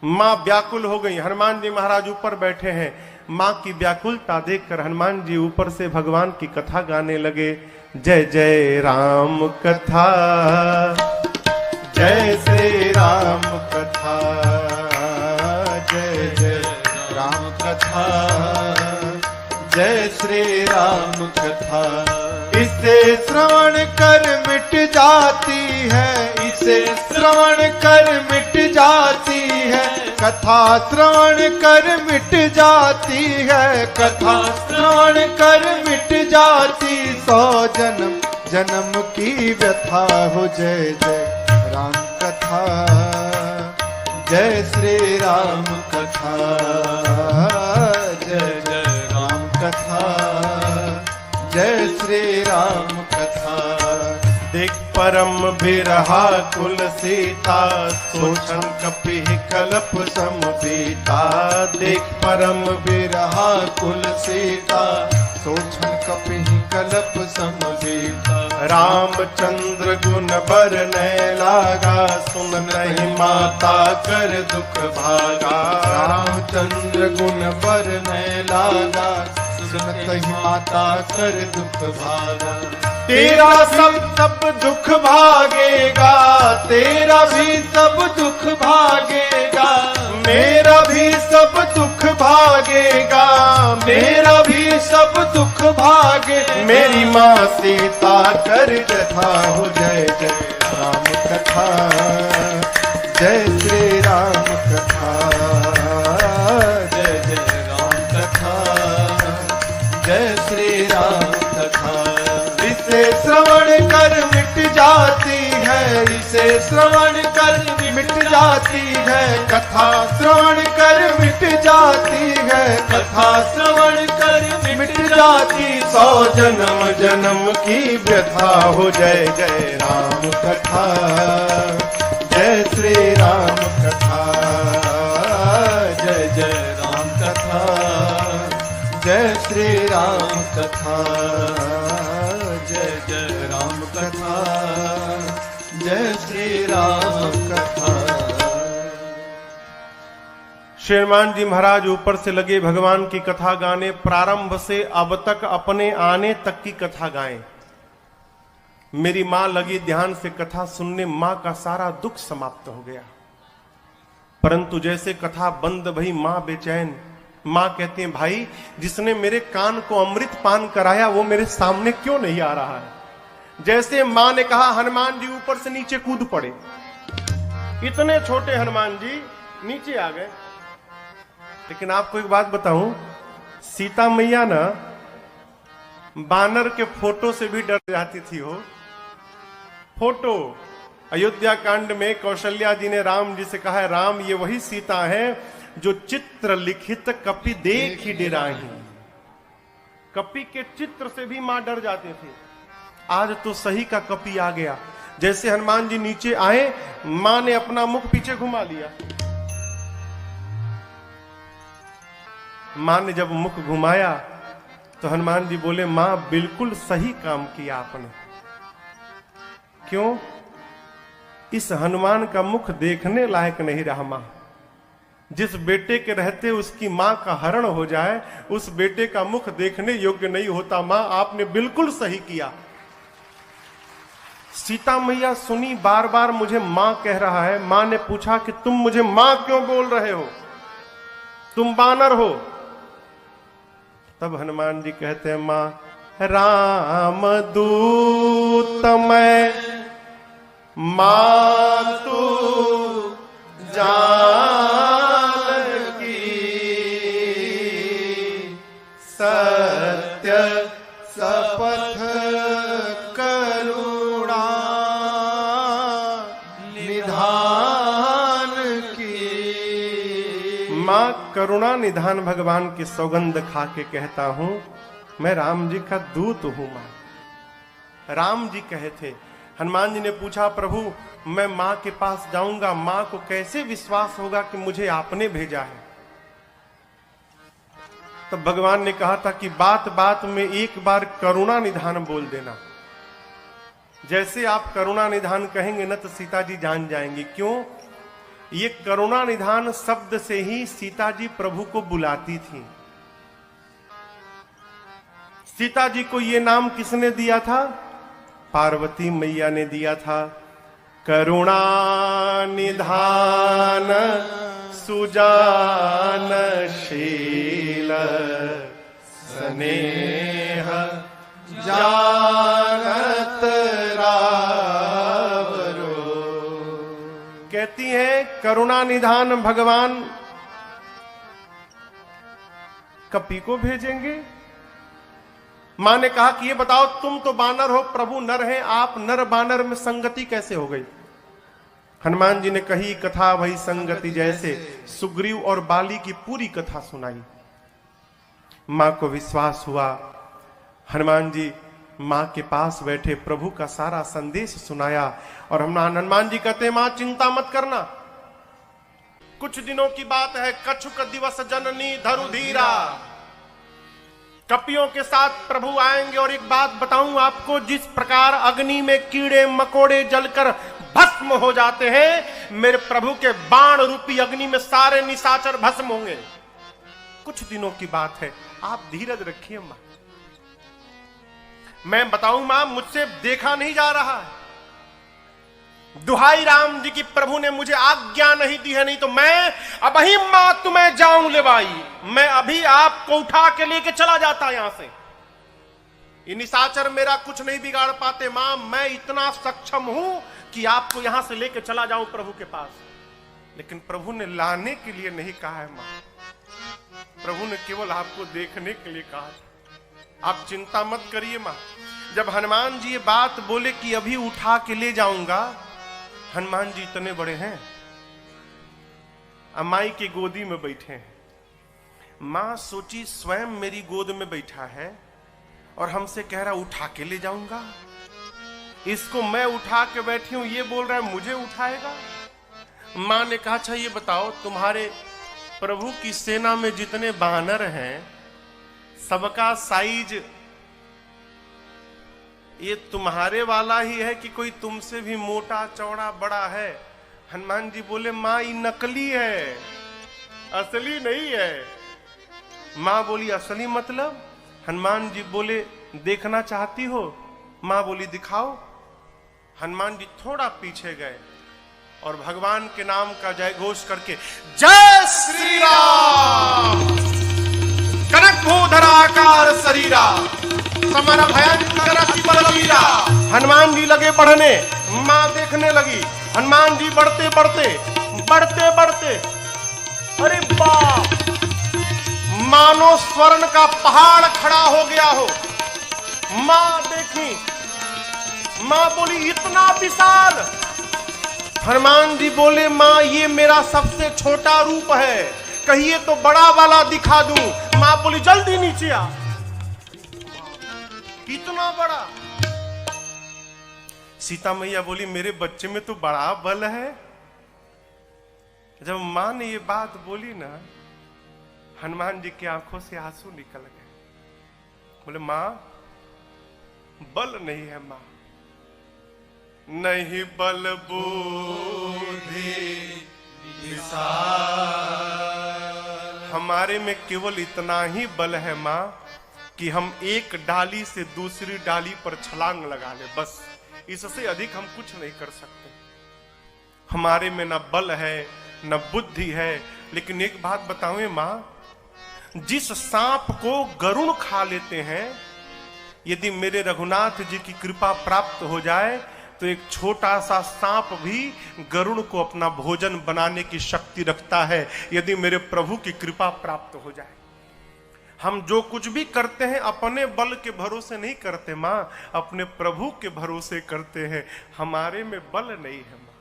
मां व्याकुल हो गई। हनुमान जी महाराज ऊपर बैठे हैं। मां की व्याकुलता देखकर हनुमान जी ऊपर से भगवान की कथा गाने लगे। जय जय राम कथा, जय श्री राम कथा, जय जय राम कथा, जय श्री राम कथा। इसे श्रवण कर मिट जाती है, इसे श्रवण कर मिट जाती है, कथा श्रवण कर मिट जाती है, कथा श्रवण कर मिट जाती। 100 जन्म जन्म की व्यथा हो। जय जय राम कथा, जय श्री राम कथा, जय जय राम कथा, जय श्री राम कथा। देख परम बिरहा कुल सीता, सोचन कपि कल्प समबीता। देख परम बिरहा कुल सीता, सोचन कपि कल्प समबीता। रामचंद्र गुण बरनै लागा, सुन नहीं माता कर दुख भागा। रामचंद्र गुण बरनै लागा, सुनत ही माता कर दुख भागा। तेरा सब दुख भागेगा, तेरा भी सब दुख भागेगा, मेरा भी सब दुख भागेगा। भागेगा, मेरा भी सब दुख भागे। मेरी माँ सीता कर कथा हो जय जय राम कथा, जय श्री राम कथा, जय जय राम कथा, जय श्री राम कथा। इसे श्रवण कर मिट जाती है, इसे श्रवण कर मिट जाती है, कथा श्रवण कर मिट जाती है, कथा श्रवण कर मिट जाती। 100 जन्म जन्म की व्यथा हो जय जय राम कथा, जय श्री राम कथा, जय जय राम कथा, जय श्री राम कथा, जय जय राम कथा, जय श्री राम कथा। श्री हनुमान जी महाराज ऊपर से लगे भगवान की कथा गाने, प्रारंभ से अब तक अपने आने तक की कथा गाएं। मेरी मां लगी ध्यान से कथा सुनने, मां का सारा दुख समाप्त हो गया। परंतु जैसे कथा बंद भई मां बेचैन। मां कहती हैं, भाई जिसने मेरे कान को अमृत पान कराया वो मेरे सामने क्यों नहीं आ रहा है। जैसे मां ने कहा, हनुमान जी ऊपर से नीचे कूद पड़े। इतने छोटे हनुमान जी नीचे आ गए। लेकिन आपको एक बात बताऊं, सीता मैया ना बानर के फोटो से भी डर जाती थी। हो फोटो, अयोध्या कांड में कौशल्या जी ने राम जी से कहा है, राम ये वही सीता है जो चित्र लिखित कपि देख ही डेराही। कपि के चित्र से भी मां डर जाते थे। आज तो सही का कपि आ गया। जैसे हनुमान जी नीचे आए, मां ने अपना मुख पीछे घुमा लिया। मां ने जब मुख घुमाया तो हनुमान जी बोले, मां बिल्कुल सही काम किया आपने। क्यों? इस हनुमान का मुख देखने लायक नहीं रहा। मां, जिस बेटे के रहते उसकी मां का हरण हो जाए, उस बेटे का मुख देखने योग्य नहीं होता। मां आपने बिल्कुल सही किया। सीता मैया सुनी, बार बार मुझे मां कह रहा है। मां ने पूछा कि तुम मुझे मां क्यों बोल रहे हो, तुम बानर हो। तब हनुमान जी कहते हैं, मां राम दूत मैं, मां तू जानकी, सत्य सपथ करुणा निधान की। मां करुणा निधान भगवान की सौगंध खा के कहता हूं, मैं राम जी का दूत हूं। मां राम जी कहे थे। हनुमान जी ने पूछा, प्रभु मैं मां के पास जाऊंगा, मां को कैसे विश्वास होगा कि मुझे आपने भेजा है। तब भगवान ने कहा था कि बात बात में एक बार करुणा निधान बोल देना। जैसे आप करुणा निधान कहेंगे ना तो सीता जी जान जाएंगी। क्यों? ये करुणा निधान शब्द से ही सीता जी प्रभु को बुलाती थी। सीता जी को ये नाम किसने दिया था? पार्वती मैया ने दिया था। करुणा निधान सुजान शील स्नेह जानत रावरो। कहती है करुणा निधान भगवान कपि को भेजेंगे। मां ने कहा कि ये बताओ, तुम तो बानर हो, प्रभु नर हैं, आप नर बानर में संगति कैसे हो गई? हनुमान जी ने कही कथा वही संगति जैसे, सुग्रीव और बाली की पूरी कथा सुनाई। मां को विश्वास हुआ। हनुमान जी मां के पास बैठे प्रभु का सारा संदेश सुनाया। और हनुमान जी कहते हैं, मां चिंता मत करना, कुछ दिनों की बात है। कछुक दिवस जननी धरु धीरा, कपियों के साथ प्रभु आएंगे। और एक बात बताऊं आपको, जिस प्रकार अग्नि में कीड़े मकोड़े जलकर भस्म हो जाते हैं, मेरे प्रभु के बाण रूपी अग्नि में सारे निशाचर भस्म होंगे। कुछ दिनों की बात है, आप धीरज रखिए मां। मैं बताऊं मां, मुझसे देखा नहीं जा रहा है। दुहाई राम जी की, प्रभु ने मुझे आज्ञा नहीं दी है, नहीं तो मैं अभी मां तुम्हें जाऊं ले भाई, मैं अभी आपको उठा के लेके चला जाता यहां से। ये निशाचर मेरा कुछ नहीं बिगाड़ पाते मां, मैं इतना सक्षम हूं कि आपको यहां से लेके चला जाऊं प्रभु के पास। लेकिन प्रभु ने लाने के लिए नहीं कहा है मां, प्रभु ने केवल आपको देखने के लिए कहा। आप चिंता मत करिए मां। जब हनुमान जी ये बात बोले कि अभी उठा के ले जाऊंगा, हनुमान जी इतने बड़े हैं, अमाई की गोदी में बैठे हैं। मां सोची स्वयं मेरी गोद में बैठा है और हमसे कह रहा उठा के ले जाऊंगा। इसको मैं उठा के बैठी हूं, ये बोल रहा है मुझे उठाएगा। मां ने कहा अच्छा ये बताओ, तुम्हारे प्रभु की सेना में जितने बानर हैं सबका साइज ये तुम्हारे वाला ही है कि कोई तुमसे भी मोटा चौड़ा बड़ा है? हनुमान जी बोले मां ये नकली है, असली नहीं है। मां बोली असली मतलब? हनुमान जी बोले देखना चाहती हो? मां बोली दिखाओ। हनुमान जी थोड़ा पीछे गए और भगवान के नाम का जय घोष करके जय श्री राम, कनक भूधराकार शरीरा, समर भयंकर अति बलवीरा। हनुमान जी लगे बढ़ने, मां देखने लगी। हनुमान जी बढ़ते बढ़ते बढ़ते बढ़ते, अरे बाप, मानो स्वर्ण का पहाड़ खड़ा हो गया हो। मां देखी, मां बोली इतना विशाल। हनुमान जी बोले मां ये मेरा सबसे छोटा रूप है, कहिए तो बड़ा वाला दिखा दूं। मां बोली जल्दी नीचे आ। कितना बड़ा? सीता मैया बोली मेरे बच्चे में तो बड़ा बल है। जब मां ने ये बात बोली ना, हनुमान जी की आंखों से आंसू निकल गए। बोले मां बल नहीं है मां, नहीं बल बुद्धि विशाल, हमारे में केवल इतना ही बल है मां कि हम एक डाली से दूसरी डाली पर छलांग लगा ले, बस। इससे अधिक हम कुछ नहीं कर सकते। हमारे में न बल है न बुद्धि है। लेकिन एक बात बताऊं मां, जिस सांप को गरुड़ खा लेते हैं, यदि मेरे रघुनाथ जी की कृपा प्राप्त हो जाए तो एक छोटा सा सांप भी गरुड़ को अपना भोजन बनाने की शक्ति रखता है, यदि मेरे प्रभु की कृपा प्राप्त हो जाए। हम जो कुछ भी करते हैं अपने बल के भरोसे नहीं करते मां, अपने प्रभु के भरोसे करते हैं। हमारे में बल नहीं है मां।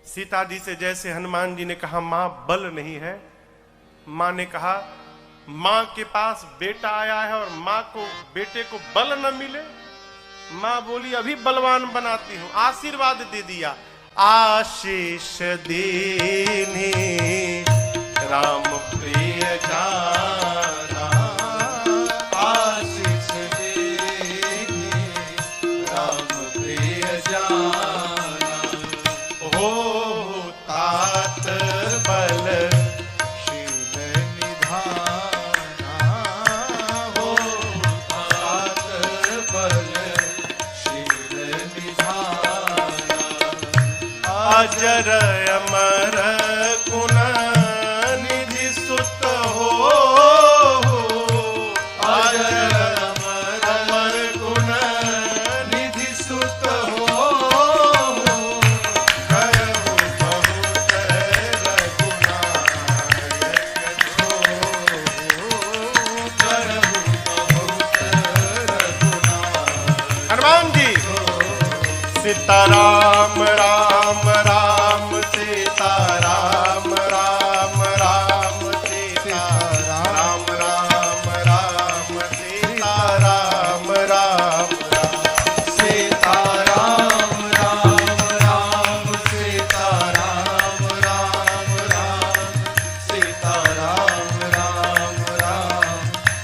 सीता जी से जैसे हनुमान जी ने कहा मां बल नहीं है, मां ने कहा मां के पास बेटा आया है और मां को बेटे को बल न मिले। मां बोली अभी बलवान बनाती हूं। आशीर्वाद दे दिया, आशीष देने राम प्रिय जाना, आशीष देने राम प्रिय जाना, हो तात बल शील निधाना, हो तात बल शील निधाना, अजर अमर गुण निधि सुत हो, अजर अमर गुण निधि सुत हो, करहु बहुत रघुनायक छो, करहु बहुत रघुनायक। हनुमान जी सीताराम राम राम सीताराम राम राम सीताराम राम राम सीताराम राम सीताराम राम राम सीताराम राम राम सीताराम राम राम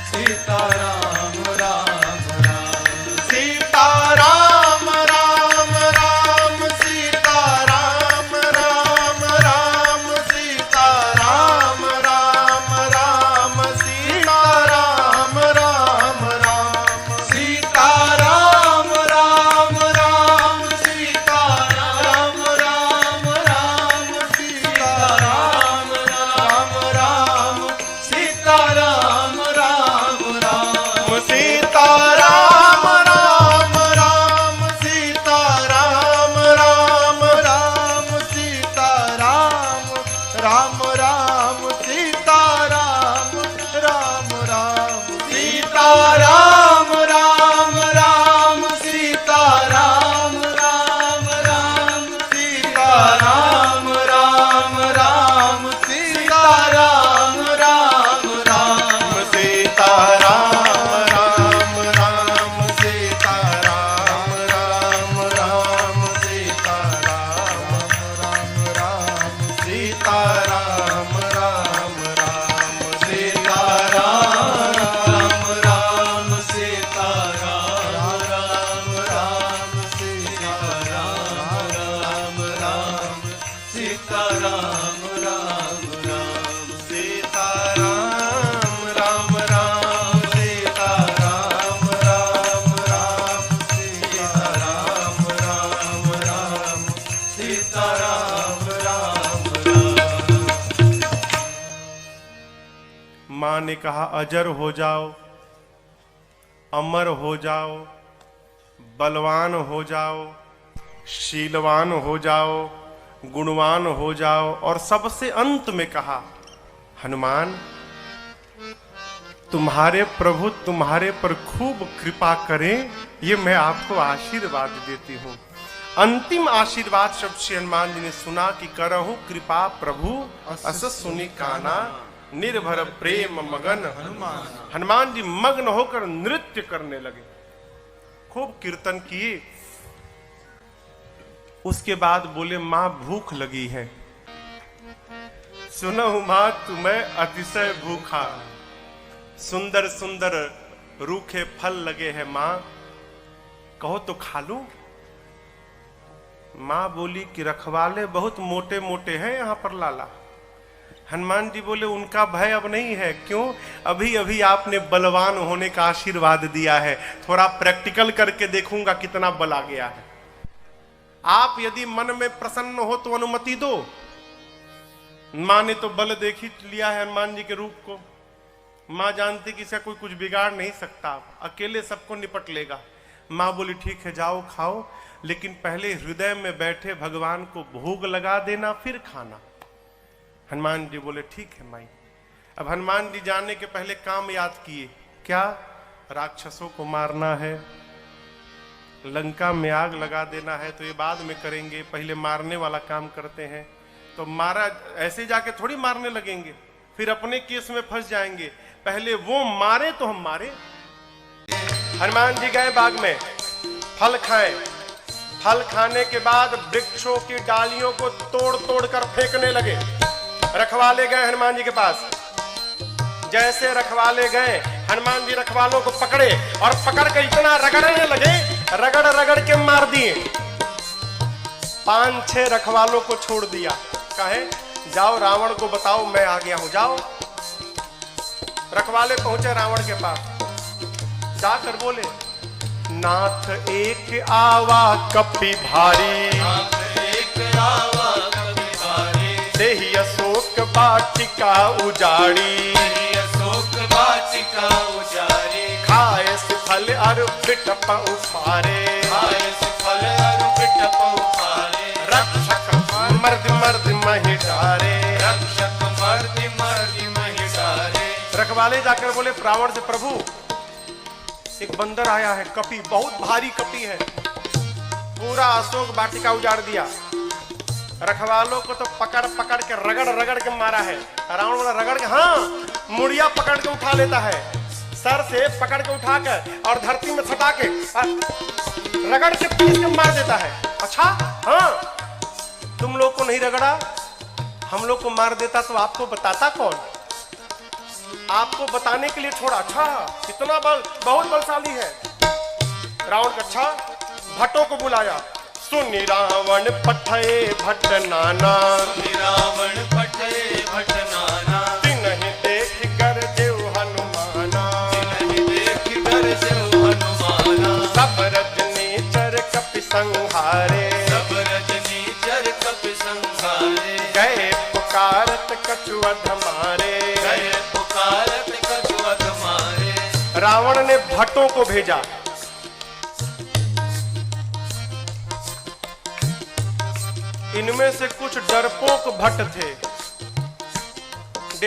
सीताराम राम राम सीताराम राम राम सीता राम राम सीता राम राम राम सीता राम राम राम सीता राम राम राम सीता राम राम राम सीता राम राम राम सीता राम राम राम सीता राम राम राम सीता राम राम राम सीता राम राम राम सीता राम राम सीता राम राम राम सीता राम राम राम सीता राम राम राम सीता राम राम राम सीता राम राम राम सीता राम राम राम सीता राम राम राम। मां ने कहा अजर हो जाओ, अमर हो जाओ, बलवान हो जाओ, शीलवान हो जाओ, गुणवान हो जाओ, और सबसे अंत में कहा हनुमान तुम्हारे प्रभु तुम्हारे पर खूब कृपा करें, ये मैं आपको आशीर्वाद देती हूं। अंतिम आशीर्वाद शब्द श्री हनुमान जी ने सुना कि करहु कृपा प्रभु अस सुनि काना, निर्भर प्रेम मगन हनुमान जी मग्न होकर नृत्य करने लगे, खूब कीर्तन किए। उसके बाद बोले मां भूख लगी है। सुनहु मां तुम्हें अतिशय भूखा, सुंदर सुंदर रूखे फल लगे हैं मां, कहो तो खा लूं। मां बोली कि रखवाले बहुत मोटे मोटे हैं यहां पर लाला। हनुमान जी बोले उनका भय अब नहीं है, क्यों? अभी अभी आपने बलवान होने का आशीर्वाद दिया है, थोड़ा प्रैक्टिकल करके देखूंगा कितना बल आ गया है। आप यदि मन में प्रसन्न हो तो अनुमति दो। मां ने तो बल देख ही लिया है हनुमान जी के रूप को। मां जानती कि इसका कोई कुछ बिगाड़ नहीं सकता, अकेले सबको निपट लेगा। मां बोली ठीक है जाओ खाओ, लेकिन पहले हृदय में बैठे भगवान को भोग लगा देना फिर खाना। हनुमान जी बोले ठीक है माई। अब हनुमान जी जाने के पहले काम याद किए, क्या? राक्षसों को मारना है, लंका में आग लगा देना है, तो ये बाद में करेंगे, पहले मारने वाला काम करते हैं। तो मारा ऐसे जाके थोड़ी मारने लगेंगे, फिर अपने केस में फंस जाएंगे, पहले वो मारे तो हम मारे। हनुमान जी गए बाग में, फल खाए, फल खाने के बाद वृक्षों की डालियों को तोड़ तोड़ कर फेंकने लगे। रखवाले गए हनुमान जी के पास, जैसे रखवाले गए हनुमान जी रखवालों को पकड़े और पकड़ कर इतना रगड़ने लगे, रगड़ रगड़ के मार दिए। 5-6 रखवालों को छोड़ दिया, कहे जाओ रावण को बताओ मैं आ गया हूं, जाओ। रखवाले पहुंचे रावण के पास, जाकर बोले नाथ एक आवा कपि भारी, देहि अशोक वाटिका उजाड़ी, खाए फल अरु बिटप उफारे, रक्षक मर्द मर्द महि डारे। रखवाले जाकर बोले रावण से प्रभु एक बंदर आया है, कपि, बहुत भारी कपि है, पूरा अशोक वाटिका उजाड़ दिया। रखवालों को तो पकड़ पकड़ के रगड़ रगड़ के मारा है। रावण वाला रगड़ के, हाँ मुड़िया पकड़ के उठा लेता है, सर से पकड़ के उठाकर और धरती में सटा के रगड़ के पीस के मार देता है। अच्छा हाँ, तुम लोग को नहीं रगड़ा, हम लोग को मार देता तो आपको बताता कौन? आपको बताने के लिए छोड़ा। अच्छा इतना बल, बहुत बलशाली है। रावण का अच्छा भट्टों को बुलाया, सुनि रावण पठे भट्ट नाना, रावण पठे भट्ट नाना, तिन्हि देख कर देव हनुमाना, देख कर देव हनुमाना, सब रजनीचर कपि संहारे, सब रजनीचर कपि संहारे, गए पुकारत कछु अध मारे, गए पुकारत कछु अध मारे। रावण ने भट्टों को भेजा, इनमें से कुछ डरपोक भट्ट थे,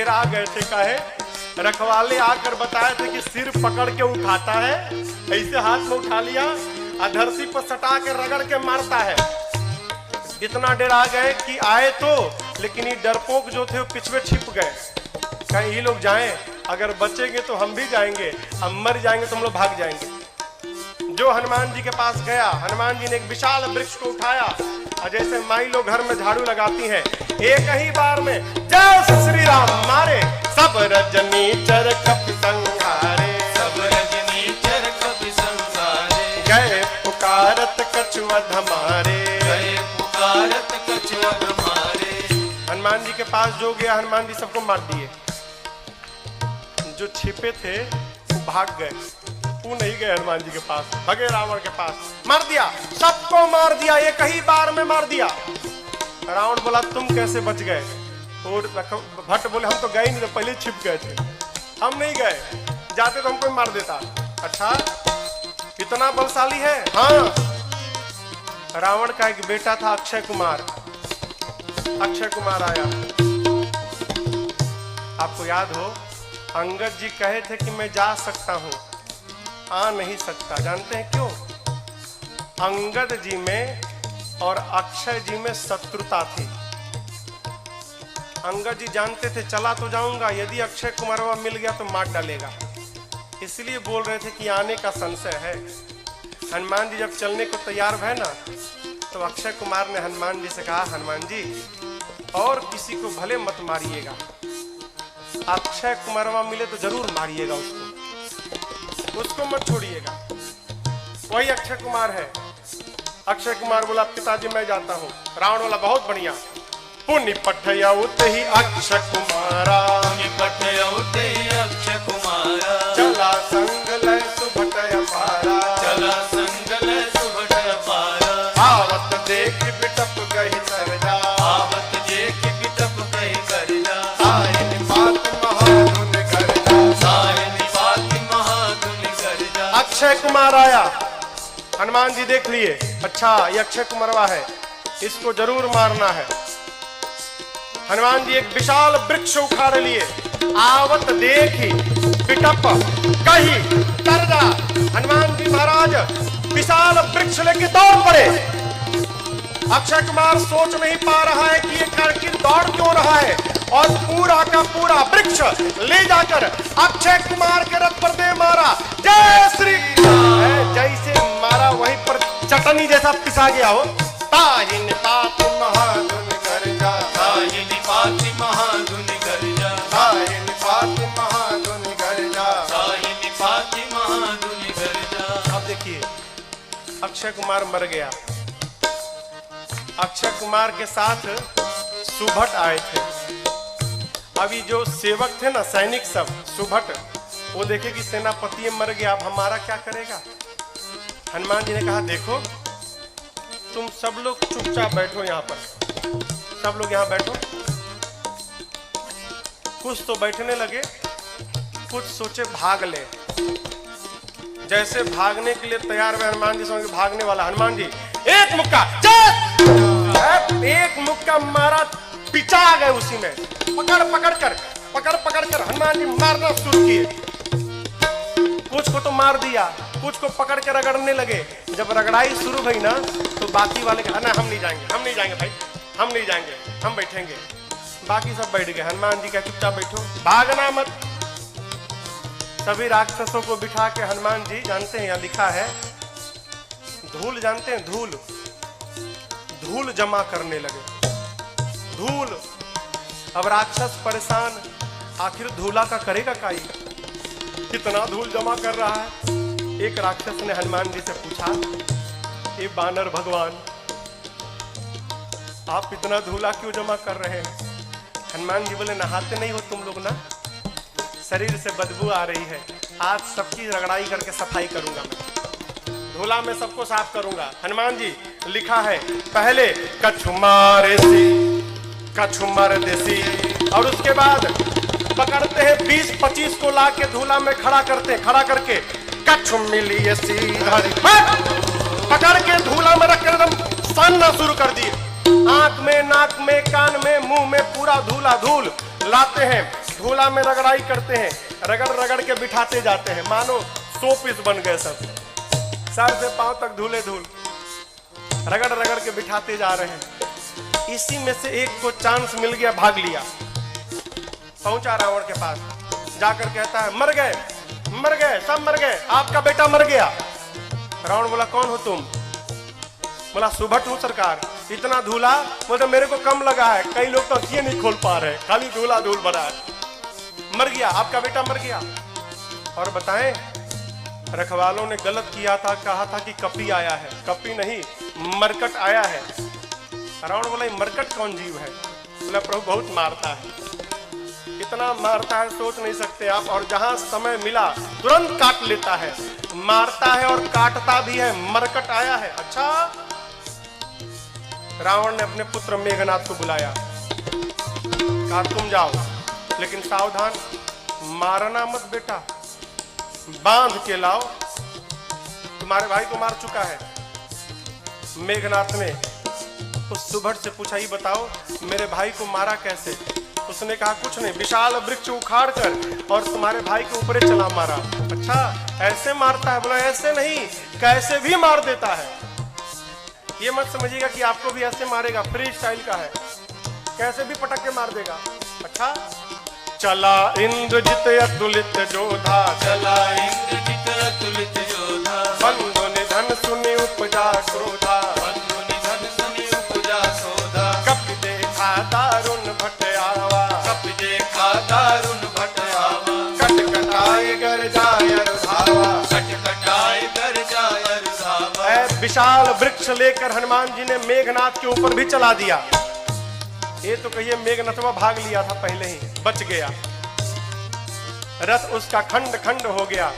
डेरा गए थे। काहे? रखवाले आकर बताए थे कि सिर पकड़ के उठाता है, ऐसे हाथ में उठा लिया और धरती पर सटा के रगड़ के मारता है। इतना डरा गए कि आए तो, लेकिन ये डरपोक जो थे वो पिछवे छिप गए। कहीं ये लोग जाएं, अगर बचेंगे तो हम भी जाएंगे, अब मर जाएंगे तो हम लोग भाग जाएंगे। जो हनुमान जी के पास गया, हनुमान जी ने एक विशाल वृक्ष को उठाया और जैसे माई लोग घर में झाड़ू लगाती हैं, एक ही बार में जय श्री राम मारे, सब रजनीचर कपि संहारे, सब रजनीचर कपि संहारे, गए पुकारत कछुअध मारे, गए पुकारत कछुअध मारे। हनुमान जी के पास जो गया, हनुमान जी सबको मार दिए। जो छिपे थे वो भाग गए, वो नहीं गए हनुमान जी के पास, भगे रावण के पास, मार दिया, सबको मार दिया, एक ही बार में मार दिया। रावण बोला तुम कैसे बच गए? और भट्ट बोले हम तो गए नहीं, तो पहले छिप गए थे, हम नहीं गए, जाते तो हमको ही मार देता। अच्छा इतना बलशाली है? हाँ। रावण का एक बेटा था अक्षय कुमार, अक्षय कुमार आया। आपको याद हो अंगद जी कहे थे कि मैं जा सकता हूं, आ नहीं सकता। जानते हैं क्यों? अंगद जी में और अक्षय जी में शत्रुता थी। अंगद जी जानते थे चला तो जाऊंगा, यदि अक्षय कुमारवा मिल गया तो मार डालेगा, इसलिए बोल रहे थे कि आने का संशय है। हनुमान जी जब चलने को तैयार भय ना, तो अक्षय कुमार ने हनुमान जी से कहा हनुमान जी और किसी को भले मत मारिएगा, अक्षय कुमारवा मिले तो जरूर मारिएगा उसको मत छोड़िएगा। वही अक्षय कुमार है। अक्षय कुमार बोला पिताजी मैं जाता हूँ। रावण बोला बहुत बढ़िया, पुण्य पठयउत ही अक्षय कुमारा, पुण्य पठयउत ही अक्षय कुमारा, चला संग लय सुभटय पारा, चला संग लय सुभटय पारा, आवत देख बिटप गहि सरजा, आवत देख बिटप गहि सरजा, आयन बात महाधुन गर्जा, आयन बात महाधुन गर्जा। अक्षय कुमार आया, हनुमान जी देख लिए, अच्छा ये अक्षय कुमारवा है, इसको जरूर मारना है। हनुमान जी एक विशाल वृक्ष उखाड़ लिए, आवत देखी पिटप कही तरजा। हनुमान जी महाराज विशाल वृक्ष लेके दौड़ पड़े। अक्षय कुमार सोच नहीं पा रहा है कि ये करकिन दौड़ क्यों रहा है, और पूरा का पूरा वृक्ष ले जाकर अक्षय कुमार के रथ पर दे मारा। जय श्री राम। जैसे मारा वहीं पर चटनी जैसा पिसा गया हो। ताहिन पात महाधुन गर्जा, ताहिन पात महाधुन गर्जा, ताहिन पात महाधुन गर्जा, ताहिन पात महाधुन गर्जा। अब देखिए अक्षय कुमार मर गया। अक्षय कुमार के साथ सुभट आए थे। अभी जो सेवक थे ना, सैनिक सब, सुभट, वो देखे कि सेनापति मर गया, अब हमारा क्या करेगा। हनुमान जी ने कहा देखो तुम सब लोग चुपचाप बैठो, यहाँ पर सब लोग यहाँ बैठो। कुछ तो बैठने लगे, कुछ सोचे भाग ले। जैसे भागने के लिए तैयार हुए हनुमान जी, समझ भागने वाला हनुमान जी एक मुक्का, एक मुक्का मारा, पिचा गए उसी में। पकड़ पकड़ कर हनुमान जी मारना शुरू किए। कुछ को तो मार दिया, कुछ को पकड़ के रगड़ने लगे। जब रगड़ाई शुरू हुई ना, तो बाकी वाले कहा ना हम नहीं जाएंगे भाई, हम नहीं जाएंगे, हम बैठेंगे। बाकी सब बैठ गए। हनुमान जी का चुपचाप बैठो, भागना मत। सभी राक्षसों को बिठा के हनुमान जी, जानते हैं यहाँ लिखा है धूल, जानते हैं धूल, धूल जमा करने लगे। धूल, अब राक्षस परेशान, आखिर धूला का करेगा काई, कितना धूल जमा कर रहा है। एक राक्षस ने हनुमान जी से पूछा, ये बानर भगवान आप इतना धूला क्यों जमा कर रहे हैं? हनुमान जी बोले नहाते नहीं हो तुम लोग ना, शरीर से बदबू आ रही है, आज सबकी रगड़ाई करके सफाई करूंगा मैं, धूला में सबको साफ करूंगा। हनुमान जी लिखा है पहले कछुमार देसी, और उसके बाद पकड़ते हैं 20-25 को ला के धूला में खड़ा करके कछु मिली पकड़ के धूला में रख कर एकदम सानना शुरू कर दिए। आंख में, नाक में, कान में, मुंह में पूरा धूला धूल लाते हैं, धूला में रगड़ाई करते हैं, रगड़ रगड़ के बिठाते जाते हैं, मानो 100 पीस बन गए सब, सर से पांव तक धूले धूल, रगड़ रगड़ के बिठाते जा रहे हैं। इसी में से एक को चांस मिल गया, भाग लिया, पहुंचा रावण के पास, जाकर कहता है मर गए, मर गए, सब मर गए, आपका बेटा मर गया। रावण बोला कौन हो तुम? बोला सुभट हूं सरकार। इतना धूला? बोलते मेरे को कम लगा है, कई लोग तो आंखें नहीं खोल पा रहे, खाली धूला धूल भरा है। मर गया, आपका बेटा मर गया। और बताएं, रखवालों ने गलत किया था, कहा था कि कपी आया है, कपी नहीं मरकट आया है। रावण बोला मरकट कौन जीव है? बोला प्रभु बहुत मारता है, इतना मारता है सोच नहीं सकते आप, और जहां समय मिला तुरंत काट लेता है, मारता है और काटता भी है, मरकट आया है। अच्छा, रावण ने अपने पुत्र मेघनाथ को बुलाया, कहा तुम जाओ, लेकिन सावधान, मारना मत बेटा, बांध के लाओ, तुम्हारे भाई को मार चुका है। मेघनाथ ने उस सुभट से पूछा, ही बताओ मेरे भाई को मारा कैसे? उसने कहा कुछ नहीं, विशाल वृक्ष उखाड़ कर और तुम्हारे भाई के ऊपर चला मारा। अच्छा, ऐसे मारता है? बोला ऐसे नहीं, कैसे भी मार देता है। ये मत समझिएगा कि आपको भी ऐसे मारेगा, फ्री स्टाइल का है, कैसे भी पटक के मार देगा। अच्छा, चला इंद्रजित अतुलित जोधा, चला इंद्रजित अतुलित योधा, बंधु निधन सुनि उपजा क्रोधा, बंधु निधन सुनि उपजा क्रोधा, कपि देखा दारुण भट आवा, कपि देखा दारुण भट आवा, कटकटाए गर जाय रुधावा, कटकटाए गर जाय रुधावा। विशाल वृक्ष लेकर हनुमान जी ने मेघनाथ के ऊपर भी चला दिया। ये तो कहिए मेघनाथवा भाग लिया था पहले ही, बच गया, रथ उसका खंड खंड हो गया।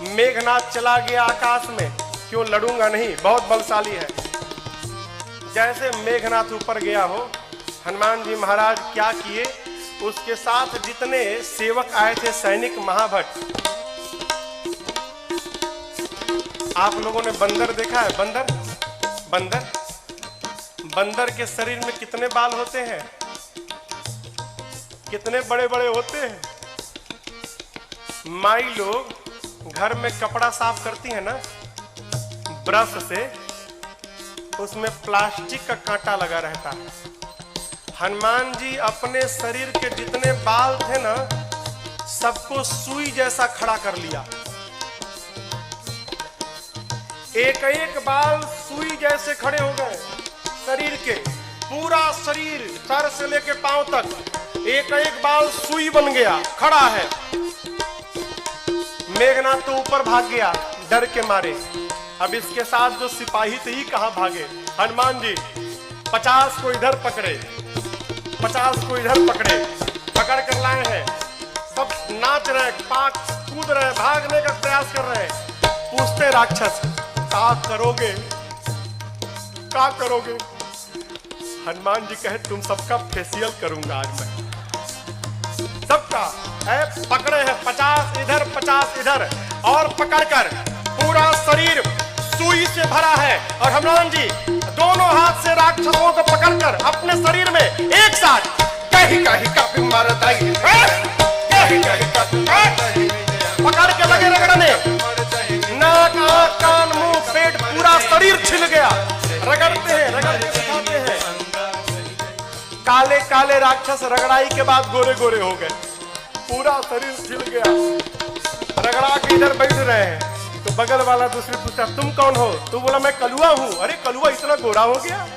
मेघनाथ चला गया आकाश में, क्यों लड़ूंगा नहीं, बहुत बलशाली है। जैसे मेघनाथ ऊपर गया हो, हनुमान जी महाराज क्या किए, उसके साथ जितने सेवक आए थे, सैनिक महाभट। आप लोगों ने बंदर देखा है? बंदर, बंदर, बंदर के शरीर में कितने बाल होते हैं, कितने बड़े बड़े होते हैं। माई लोग घर में कपड़ा साफ करती है ना ब्रश से, उसमें प्लास्टिक का कांटा लगा रहता है। हनुमान जी अपने शरीर के जितने बाल थे ना, सबको सुई जैसा खड़ा कर लिया, एक एक बाल सुई जैसे खड़े हो गए शरीर के, पूरा शरीर सर से लेके पांव तक एक एक बाल सुई बन गया, खड़ा है। मेघनाथ तो ऊपर भाग गया डर के मारे। अब इसके साथ जो सिपाही थे ही कहां भागे। हनुमान जी 50 को इधर पकड़े, 50 को इधर पकड़े, पकड़ कर लाए हैं, सब नाच रहे, पाक कूद रहे, भागने का प्रयास कर रहे हैं। पूछते राक्षस क्या करोगे, क्या करोगे? हनुमान जी कहे तुम सबका फेशियल करूंगा आज मैं, सबका है। पकड़े हैं 50 इधर 50 इधर, और पकड़कर पूरा शरीर सुई से भरा है। और हनुमान जी दोनों हाथ से राक्षसों को पकड़कर अपने शरीर में एक साथ कहीं कहीं कपि मरदई, पकड़ के लगे रगड़ने, नाक आंख कान मुंह पेट पूरा शरीर छिल गया। रगड़ते हैं, रगड़ते दिखाते हैं। काले काले राक्षस रगड़ाई के बाद गोरे गोरे हो गए, पूरा शरीर छिल गया। रगड़ा के इधर बैठ रहे हैं तो बगल वाला दूसरे पूछता तुम कौन हो? तो बोला मैं कलुआ हूं। अरे कलुआ इतना गोरा हो गया?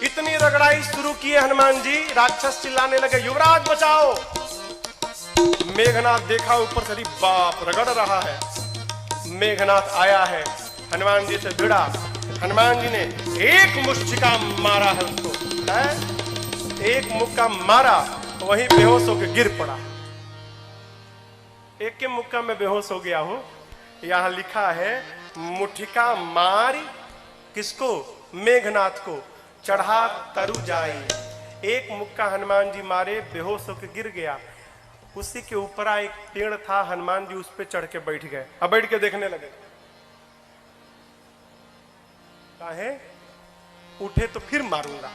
इतनी रगड़ाई शुरू किए हनुमान जी, राक्षस चिल्लाने लगे युवराज बचाओ। मेघनाथ देखा ऊपर से, बाप रगड़ रहा है। मेघनाथ आया है, हनुमान जी से भिड़ा। हनुमान जी ने एक मुष्टिका मारा है उसको, एक मुक्का मारा, वहीं बेहोश होकर गिर पड़ा। एक के मुक्का में बेहोश हो गया हो। यहां लिखा है मुठिका मारी किसको? मेघनाथ को, चढ़ा तरु जाए। एक मुक्का हनुमान जी मारे, बेहोश होकर गिर गया। उसी के ऊपर एक पेड़ था, हनुमान जी उस पे चढ़ के बैठ गए। अब बैठ के देखने लगे, काहे? उठे तो फिर मारूंगा।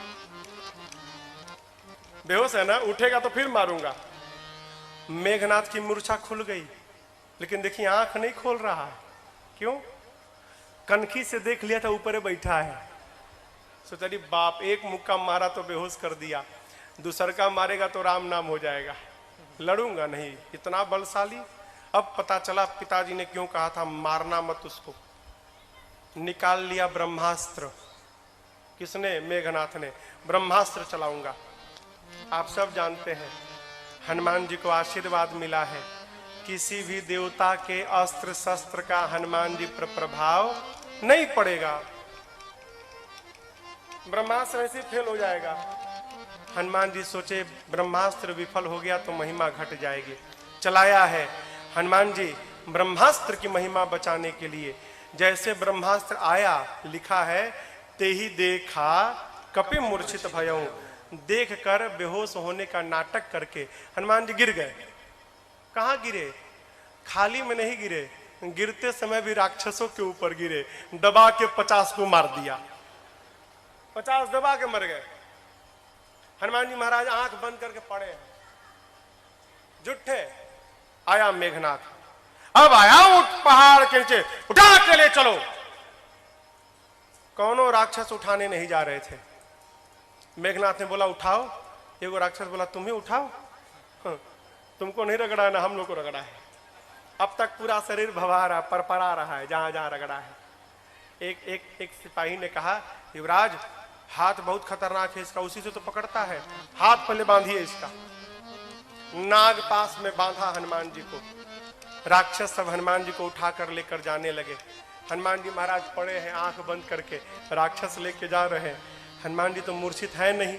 बेहोश है ना, उठेगा तो फिर मारूंगा। मेघनाथ की मूर्छा खुल गई, लेकिन देखिए आंख नहीं खोल रहा है। क्यों? कनखी से देख लिया था ऊपर बैठा है। सोचा अरे बाप, एक मुक्का मारा तो बेहोश कर दिया, दूसर का मारेगा तो राम नाम हो जाएगा, लड़ूंगा नहीं, इतना बलशाली। अब पता चला पिताजी ने क्यों कहा था मारना मत उसको। निकाल लिया ब्रह्मास्त्र। किसने? मेघनाथ ने। ब्रह्मास्त्र चलाऊंगा। आप सब जानते हैं हनुमान जी को आशीर्वाद मिला है, किसी भी देवता के अस्त्र शस्त्र का हनुमान जी पर प्रभाव नहीं पड़ेगा, ब्रह्मास्त्र ऐसे फेल हो जाएगा। हनुमान जी सोचे ब्रह्मास्त्र विफल हो गया तो महिमा घट जाएगी। चलाया है हनुमान जी ब्रह्मास्त्र की महिमा बचाने के लिए। जैसे ब्रह्मास्त्र आया, लिखा है ते ही देखा कपि मूर्छित भयऊ, देख कर बेहोश होने का नाटक करके हनुमान जी गिर गए। कहां गिरे? खाली में नहीं गिरे, गिरते समय भी राक्षसों के ऊपर गिरे। दबा के 50 को मार दिया, 50 दबा के मर गए। हनुमान जी महाराज आंख बंद करके पड़े हैं, जुट्ठे। आया मेघनाथ, अब आया उठ पहाड़ के नीचे, उठा के ले चलो। कौनों राक्षस उठाने नहीं जा रहे थे। मेघनाथ ने बोला उठाओ। एगो राक्षस बोला तुम ही उठाओ। तुमको नहीं रगड़ा है ना, हम लोग को रगड़ा है। अब तक पूरा शरीर भवा रहा, परपरा रहा है जहां जहां रगड़ा है। एक सिपाही ने कहा युवराज हाथ बहुत खतरनाक है इसका, उसी से तो पकड़ता है, हाथ पहले बांधिए इसका। नाग पास में बांधा हनुमान जी को। राक्षस सब हनुमान जी को उठाकर लेकर जाने लगे। हनुमान जी महाराज पड़े हैं आंख बंद करके, राक्षस लेके जा रहे हैं। हनुमान जी तो मूर्छित है नहीं,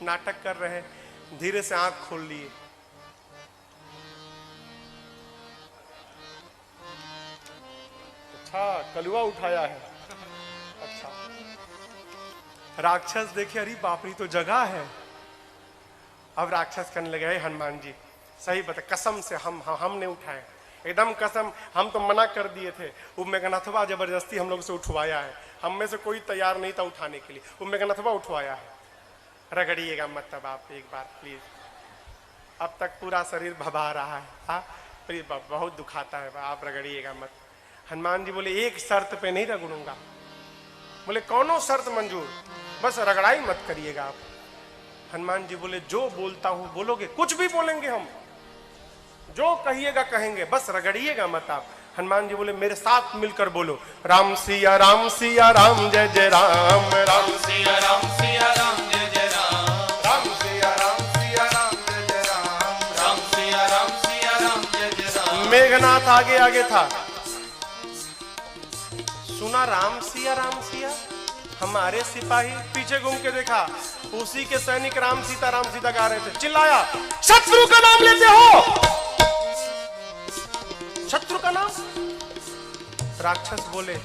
नाटक कर रहे हैं। धीरे से आंख खोल लिए। अच्छा कलुआ उठाया है। अच्छा राक्षस देखे, अरे बाप रे तो जगह है। अब राक्षस कहने लगे हनुमान जी सही बता, कसम से हमने उठाए, एकदम कसम, हम तो मना कर दिए थे। वो मेघनाथवा जबरदस्ती हम लोग से उठवाया है, हम में से कोई तैयार नहीं था उठाने के लिए, वो मेघनाथवा उठवाया है। रगड़िएगा मत तब आप एक बार प्लीज। अब तक पूरा शरीर भभा रहा है। हाँ बहुत दुखाता है, आप रगड़िएगा मत। हनुमान जी बोले एक शर्त पे नहीं रगड़ूंगा। बोले कौनो शर्त मंजूर, बस रगड़ाई मत करिएगा आप। हनुमान जी बोले जो बोलता हूं बोलोगे? कुछ भी बोलेंगे हम, जो कहिएगा कहेंगे, बस रगड़िएगा मत आप। हनुमान जी बोले मेरे साथ मिलकर बोलो राम सिया राम जय जय राम, राम सिया राम जय जय राम, राम सिया राम जय जय राम, राम सिया राम जय जय राम। मेघनाथ आगे आगे था, सुना राम सिया। हमारे सिपाही पीछे घूम के देखा, उसी के सैनिक राम सीता गा रहे थे। चिल्लाया शत्रु का नाम लेते हो, शत्रु का नाम। राक्षस बोले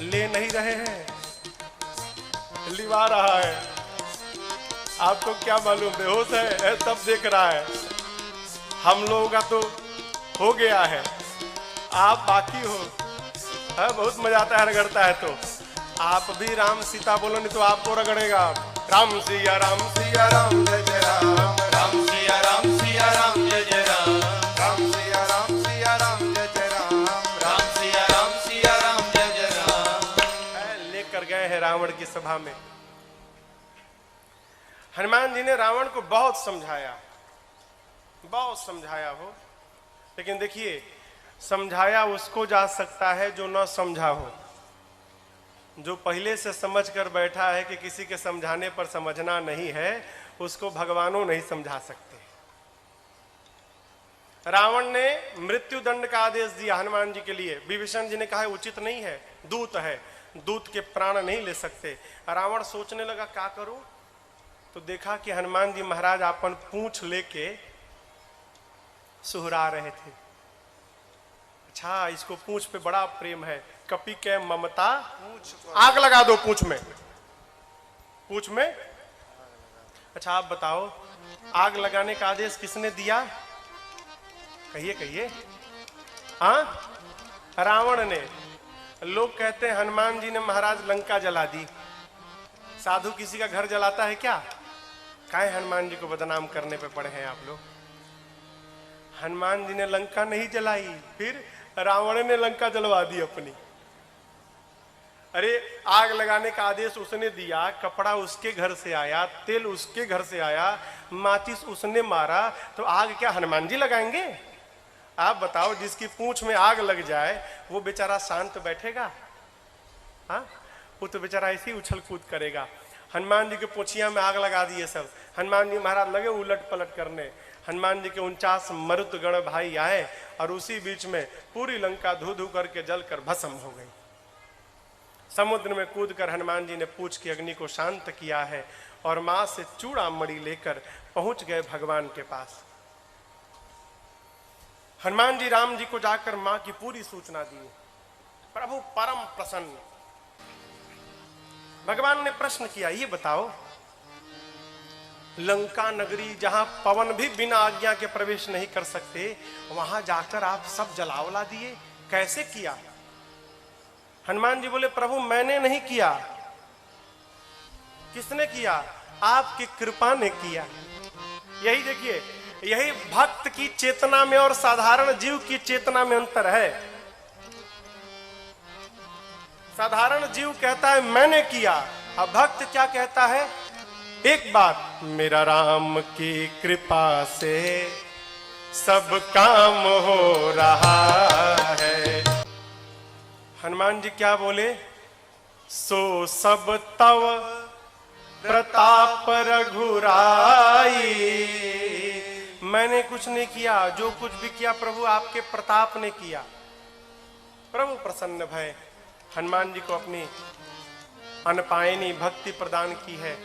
ले नहीं रहे हैं, लिवा रहा है। आपको क्या मालूम, बेहोश है तब देख रहा है। हम लोगों का तो हो गया है, आप बाकी हो। बहुत मजा आता है रगड़ता है तो। आप भी राम सीता बोलो नहीं तो आपको रगड़ेगा। राम सिया राम जय जय राम, राम सिया राम जय जय राम, राम सिया राम जय जय राम, राम सिया राम जय जय राम। लेकर गए हैं रावण की सभा में। हनुमान जी ने रावण को बहुत समझाया हो, लेकिन देखिए समझाया उसको जा सकता है जो न समझा हो। जो पहले से समझ कर बैठा है कि किसी के समझाने पर समझना नहीं है, उसको भगवानों नहीं समझा सकते। रावण ने मृत्यु दंड का आदेश दिया हनुमान जी के लिए। विभीषण जी ने कहा उचित नहीं है, दूत है, दूत के प्राण नहीं ले सकते। रावण सोचने लगा क्या करूं, तो देखा कि हनुमान जी महाराज अपन पूंछ लेके सुहरा रहे थे। अच्छा इसको पूंछ पे बड़ा प्रेम है, कपि के ममता आग लगा दो पूंछ में। अच्छा आप बताओ आग लगाने का आदेश किसने दिया? कहिए। हाँ रावण ने। लोग कहते हैं हनुमान जी ने महाराज लंका जला दी। साधु किसी का घर जलाता है क्या? काहे हनुमान जी को बदनाम करने पे पड़े हैं आप लोग? हनुमान जी ने लंका नहीं जलाई, फिर रावण ने लंका जलवा दी अपनी। अरे आग लगाने का आदेश उसने दिया, कपड़ा उसके घर से आया, तेल उसके घर से आया, माचिस उसने मारा, तो आग क्या हनुमान जी लगाएंगे? आप बताओ, जिसकी पूंछ में आग लग जाए वो बेचारा शांत बैठेगा? हाँ, वो तो बेचारा ऐसे ही उछल कूद करेगा। हनुमान जी के पोछिया में आग लगा दिए सब। हनुमान जी महाराज लगे उलट पलट करने। हनुमान जी के 49 मरुत गण भाई आए और उसी बीच में पूरी लंका धू धू करके जलकर भस्म हो गई। समुद्र में कूदकर हनुमान जी ने पूछ की अग्नि को शांत किया है और मां से चूड़ा मणि लेकर पहुंच गए भगवान के पास। हनुमान जी राम जी को जाकर मां की पूरी सूचना दी। प्रभु परम प्रसन्न। भगवान ने प्रश्न किया, ये बताओ, लंका नगरी जहां पवन भी बिना आज्ञा के प्रवेश नहीं कर सकते, वहां जाकर आप सब जलावला दिए, कैसे किया? हनुमान जी बोले, प्रभु मैंने नहीं किया। किसने किया? आपकी कृपा ने किया। यही देखिए, यही भक्त की चेतना में और साधारण जीव की चेतना में अंतर है। साधारण जीव कहता है मैंने किया, अब भक्त क्या कहता है? एक बात, मेरा राम की कृपा से सब काम हो रहा है। हनुमान जी क्या बोले? सो सब तव प्रताप रघुराई। मैंने कुछ नहीं किया, जो कुछ भी किया प्रभु आपके प्रताप ने किया। प्रभु प्रसन्न भय। हनुमान जी को अपनी अनपायनी भक्ति प्रदान की है।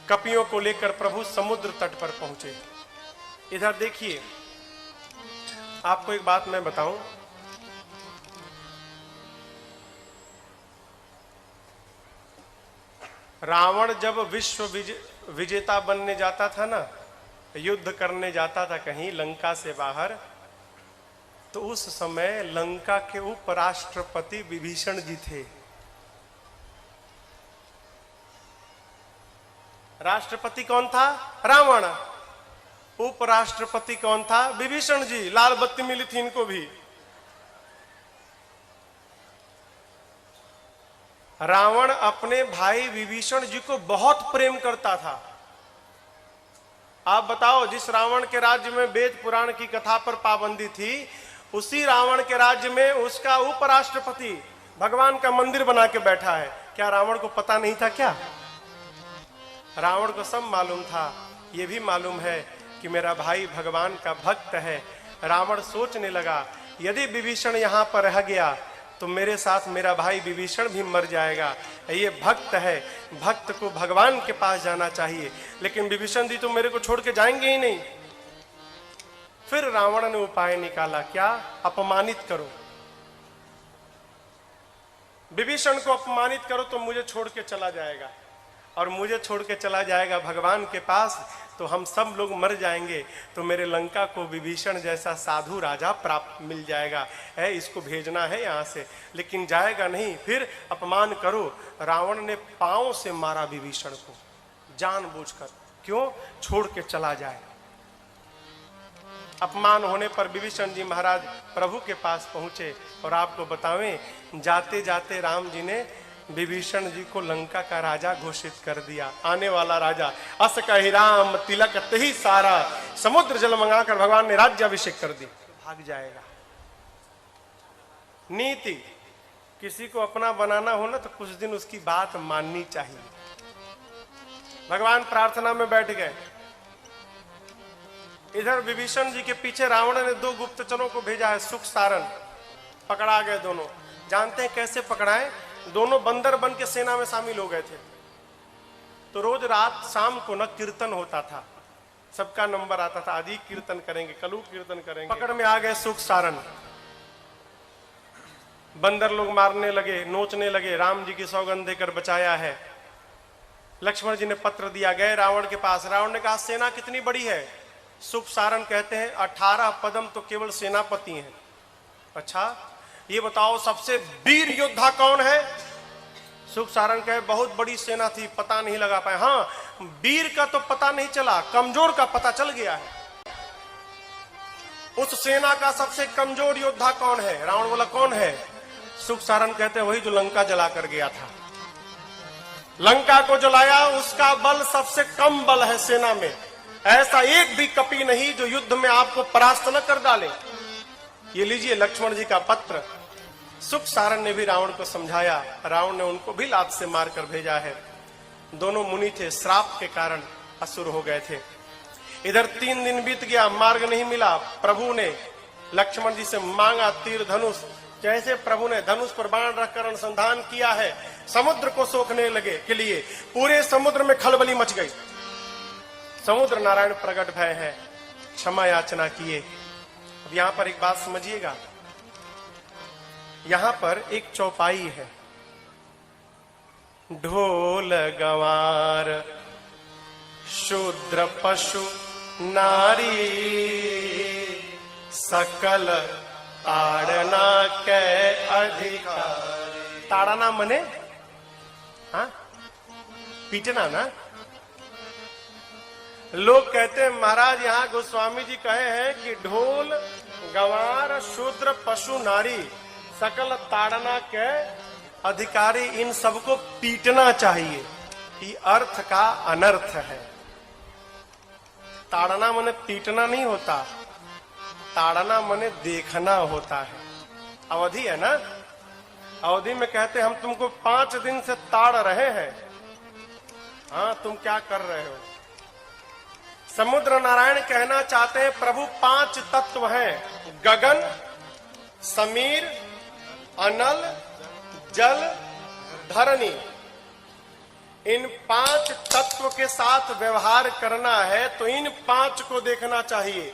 कपियों को लेकर प्रभु समुद्र तट पर पहुंचे। इधर देखिए, आपको एक बात मैं बताऊं, रावण जब विश्व विजेता बनने जाता था ना, युद्ध करने जाता था कहीं लंका से बाहर, तो उस समय लंका के उपराष्ट्रपति विभीषण जी थे। राष्ट्रपति कौन था? रावण। उपराष्ट्रपति कौन था? विभीषण जी। लाल बत्ती मिली थी इनको भी। रावण अपने भाई विभीषण जी को बहुत प्रेम करता था। आप बताओ, जिस रावण के राज्य में वेद पुराण की कथा पर पाबंदी थी, उसी रावण के राज्य में उसका उपराष्ट्रपति भगवान का मंदिर बना के बैठा है। क्या रावण को पता नहीं था क्या? रावण को सब मालूम था। यह भी मालूम है कि मेरा भाई भगवान का भक्त है। रावण सोचने लगा, यदि विभीषण यहां पर रह गया तो मेरे साथ मेरा भाई विभीषण भी मर जाएगा। ये भक्त है, भक्त को भगवान के पास जाना चाहिए। लेकिन विभीषण जी तो मेरे को छोड़ के जाएंगे ही नहीं। फिर रावण ने उपाय निकाला, क्या? अपमानित करो, विभीषण को अपमानित करो तो मुझे छोड़ के चला जाएगा, और मुझे छोड़ के चला जाएगा भगवान के पास तो हम सब लोग मर जाएंगे, तो मेरे लंका को विभीषण जैसा साधु राजा प्राप्त मिल जाएगा। है, इसको भेजना है यहाँ से, लेकिन जाएगा नहीं। फिर अपमान करो। रावण ने पांव से मारा विभीषण को जानबूझकर। क्यों? छोड़ के चला जाए। अपमान होने पर विभीषण जी महाराज प्रभु के पास पहुंचे। और आपको बतावें, जाते जाते राम जी ने विभीषण जी को लंका का राजा घोषित कर दिया, आने वाला राजा। अस कहि राम तिलक तही सारा, समुद्र जल मंगाकर भगवान ने राज्याभिषेक कर दी। भाग जाएगा। नीति, किसी को अपना बनाना हो ना तो कुछ दिन उसकी बात माननी चाहिए। भगवान प्रार्थना में बैठ गए। इधर विभीषण जी के पीछे रावण ने 2 गुप्तचरों को भेजा है, सुख सारण। पकड़ा गए दोनों। जानते हैं कैसे पकड़ाए? दोनों बंदर बन के सेना में शामिल हो गए थे। तो रोज रात शाम को न कीर्तन होता था, सबका नंबर आता था, आज ही कीर्तन करेंगे, कल कीर्तन करेंगे। पकड़ में आ गए सुख सारण। बंदर लोग मारने लगे, नोचने लगे। राम जी की सौगंध देकर बचाया है। लक्ष्मण जी ने पत्र दिया, गए रावण के पास। रावण ने कहा, सेना कितनी बड़ी है? सुख सारण कहते हैं 18 पदम तो केवल सेनापति हैं। अच्छा, ये बताओ सबसे वीर योद्धा कौन है? सुख सारण कहे बहुत बड़ी सेना थी, पता नहीं लगा पाए। हाँ, वीर का तो पता नहीं चला, कमजोर का पता चल गया है। उस सेना का सबसे कमजोर योद्धा कौन है? रावण बोला कौन है? सुख सारण कहते वही जो लंका जला कर गया था। लंका को जलाया, उसका बल सबसे कम बल है सेना में। ऐसा एक भी कपि नहीं जो युद्ध में आपको परास्त न कर डाले। ये लीजिए लक्ष्मण जी का पत्र। सुख सारण ने भी रावण को समझाया, रावण ने उनको भी लात से मारकर भेजा है। दोनों मुनि थे, श्राप के कारण असुर हो गए थे। इधर 3 दिन बीत गया, मार्ग नहीं मिला। प्रभु ने लक्ष्मण जी से मांगा तीर धनुष। जैसे प्रभु ने धनुष पर बाण रखकर अनुसंधान किया है, समुद्र को सोखने लगे के लिए पूरे समुद्र में खलबली मच गई। समुद्र नारायण प्रकट भय है, क्षमा याचना किए। अब यहां पर एक बात समझिएगा, यहां पर एक चौपाई है। ढोल गंवार शूद्र पशु नारी, सकल ताड़ना के अधिकार। ताड़ना मने हाँ पीटना ना। लोग कहते हैं महाराज यहाँ गोस्वामी जी कहे हैं कि ढोल गंवार शूद्र पशु नारी सकल ताड़ना के अधिकारी, इन सबको पीटना चाहिए। ये अर्थ का अनर्थ है। ताड़ना मने पीटना नहीं होता, ताड़ना मने देखना होता है। अवधि है ना, अवधि में कहते हम तुमको 5 दिन से ताड़ रहे हैं, हाँ तुम क्या कर रहे हो। समुद्र नारायण कहना चाहते हैं प्रभु 5 तत्व हैं, गगन, समीर, अनल, जल, धरणी। इन 5 तत्व के साथ व्यवहार करना है तो इन 5 को देखना चाहिए।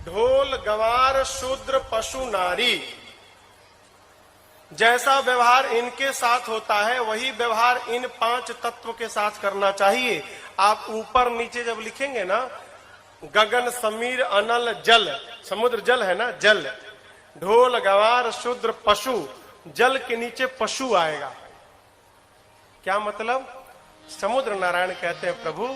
ढोल गंवार शूद्र पशु नारी, जैसा व्यवहार इनके साथ होता है वही व्यवहार इन 5 तत्व के साथ करना चाहिए। आप ऊपर नीचे जब लिखेंगे ना, गगन समीर अनल जल, समुद्र जल है ना, जल, ढोल गंवार शूद्र पशु, जल के नीचे पशु आएगा। क्या मतलब? समुद्र नारायण कहते हैं प्रभु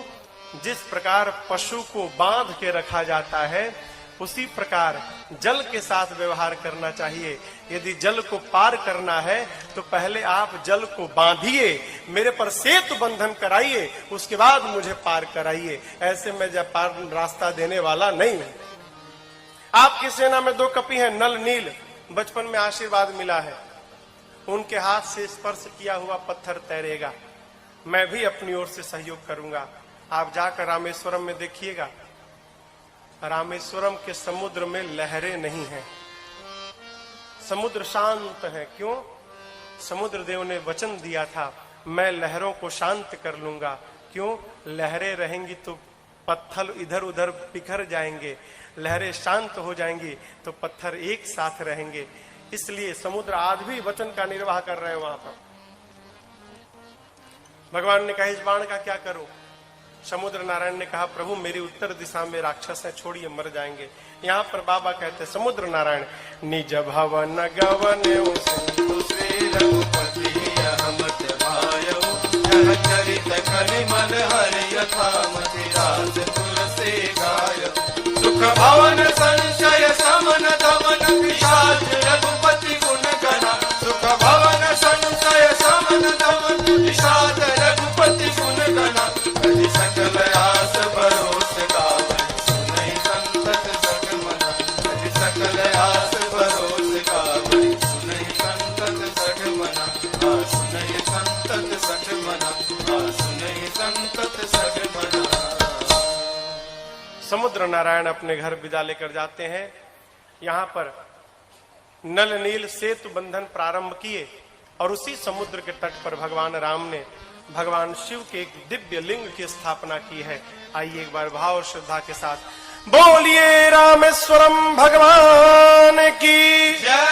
जिस प्रकार पशु को बांध के रखा जाता है उसी प्रकार जल के साथ व्यवहार करना चाहिए। यदि जल को पार करना है तो पहले आप जल को बांधिए, मेरे पर सेतु बंधन कराइए, उसके बाद मुझे पार कराइए। ऐसे मैं जब पार रास्ता देने वाला नहीं हूं। आपकी सेना में 2 कपि हैं, नल नील, बचपन में आशीर्वाद मिला है, उनके हाथ से स्पर्श किया हुआ पत्थर तैरेगा। मैं भी अपनी ओर से सहयोग करूंगा। आप जाकर रामेश्वरम में देखिएगा, रामेश्वरम के समुद्र में लहरें नहीं हैं, समुद्र शांत है। क्यों? समुद्र देव ने वचन दिया था मैं लहरों को शांत कर लूंगा। क्यों? लहरें रहेंगी तो पत्थर इधर उधर बिखर जाएंगे, लहरें शांत हो जाएंगी तो पत्थर एक साथ रहेंगे। इसलिए समुद्र आज भी वचन का निर्वाह कर रहे हैं वहां पर। भगवान ने कहा इस बाण का क्या करूं? समुद्र नारायण ने कहा प्रभु मेरी उत्तर दिशा में राक्षस है, छोड़िए मर जाएंगे। यहाँ पर बाबा कहते समुद्र नारायण निज भवन गवन श्री रघुपति अहमत भायो चरित कलिमल हरि यथामति राज तुलसी गाय सुख भवन संशय समन दमन पिशाच रघुपति गुण गना सुख भवन संशय समन दमन पिशाच रघुपति गुण गना सकल आस भरोस गावै सुनहि संतत सठ मना सकल आस भरोस गावै सुनहि संतत सठ मना सुनहि संतत सठ मना सुनहि संतत सठ मना। समुद्र नारायण अपने घर विदा लेकर जाते हैं। यहाँ पर नल नील सेतु बंधन प्रारंभ किए और उसी समुद्र के तट पर भगवान राम ने भगवान शिव के एक दिव्य लिंग की स्थापना की है। आइए एक बार भाव और श्रद्धा के साथ बोलिए रामेश्वरम भगवान की जय।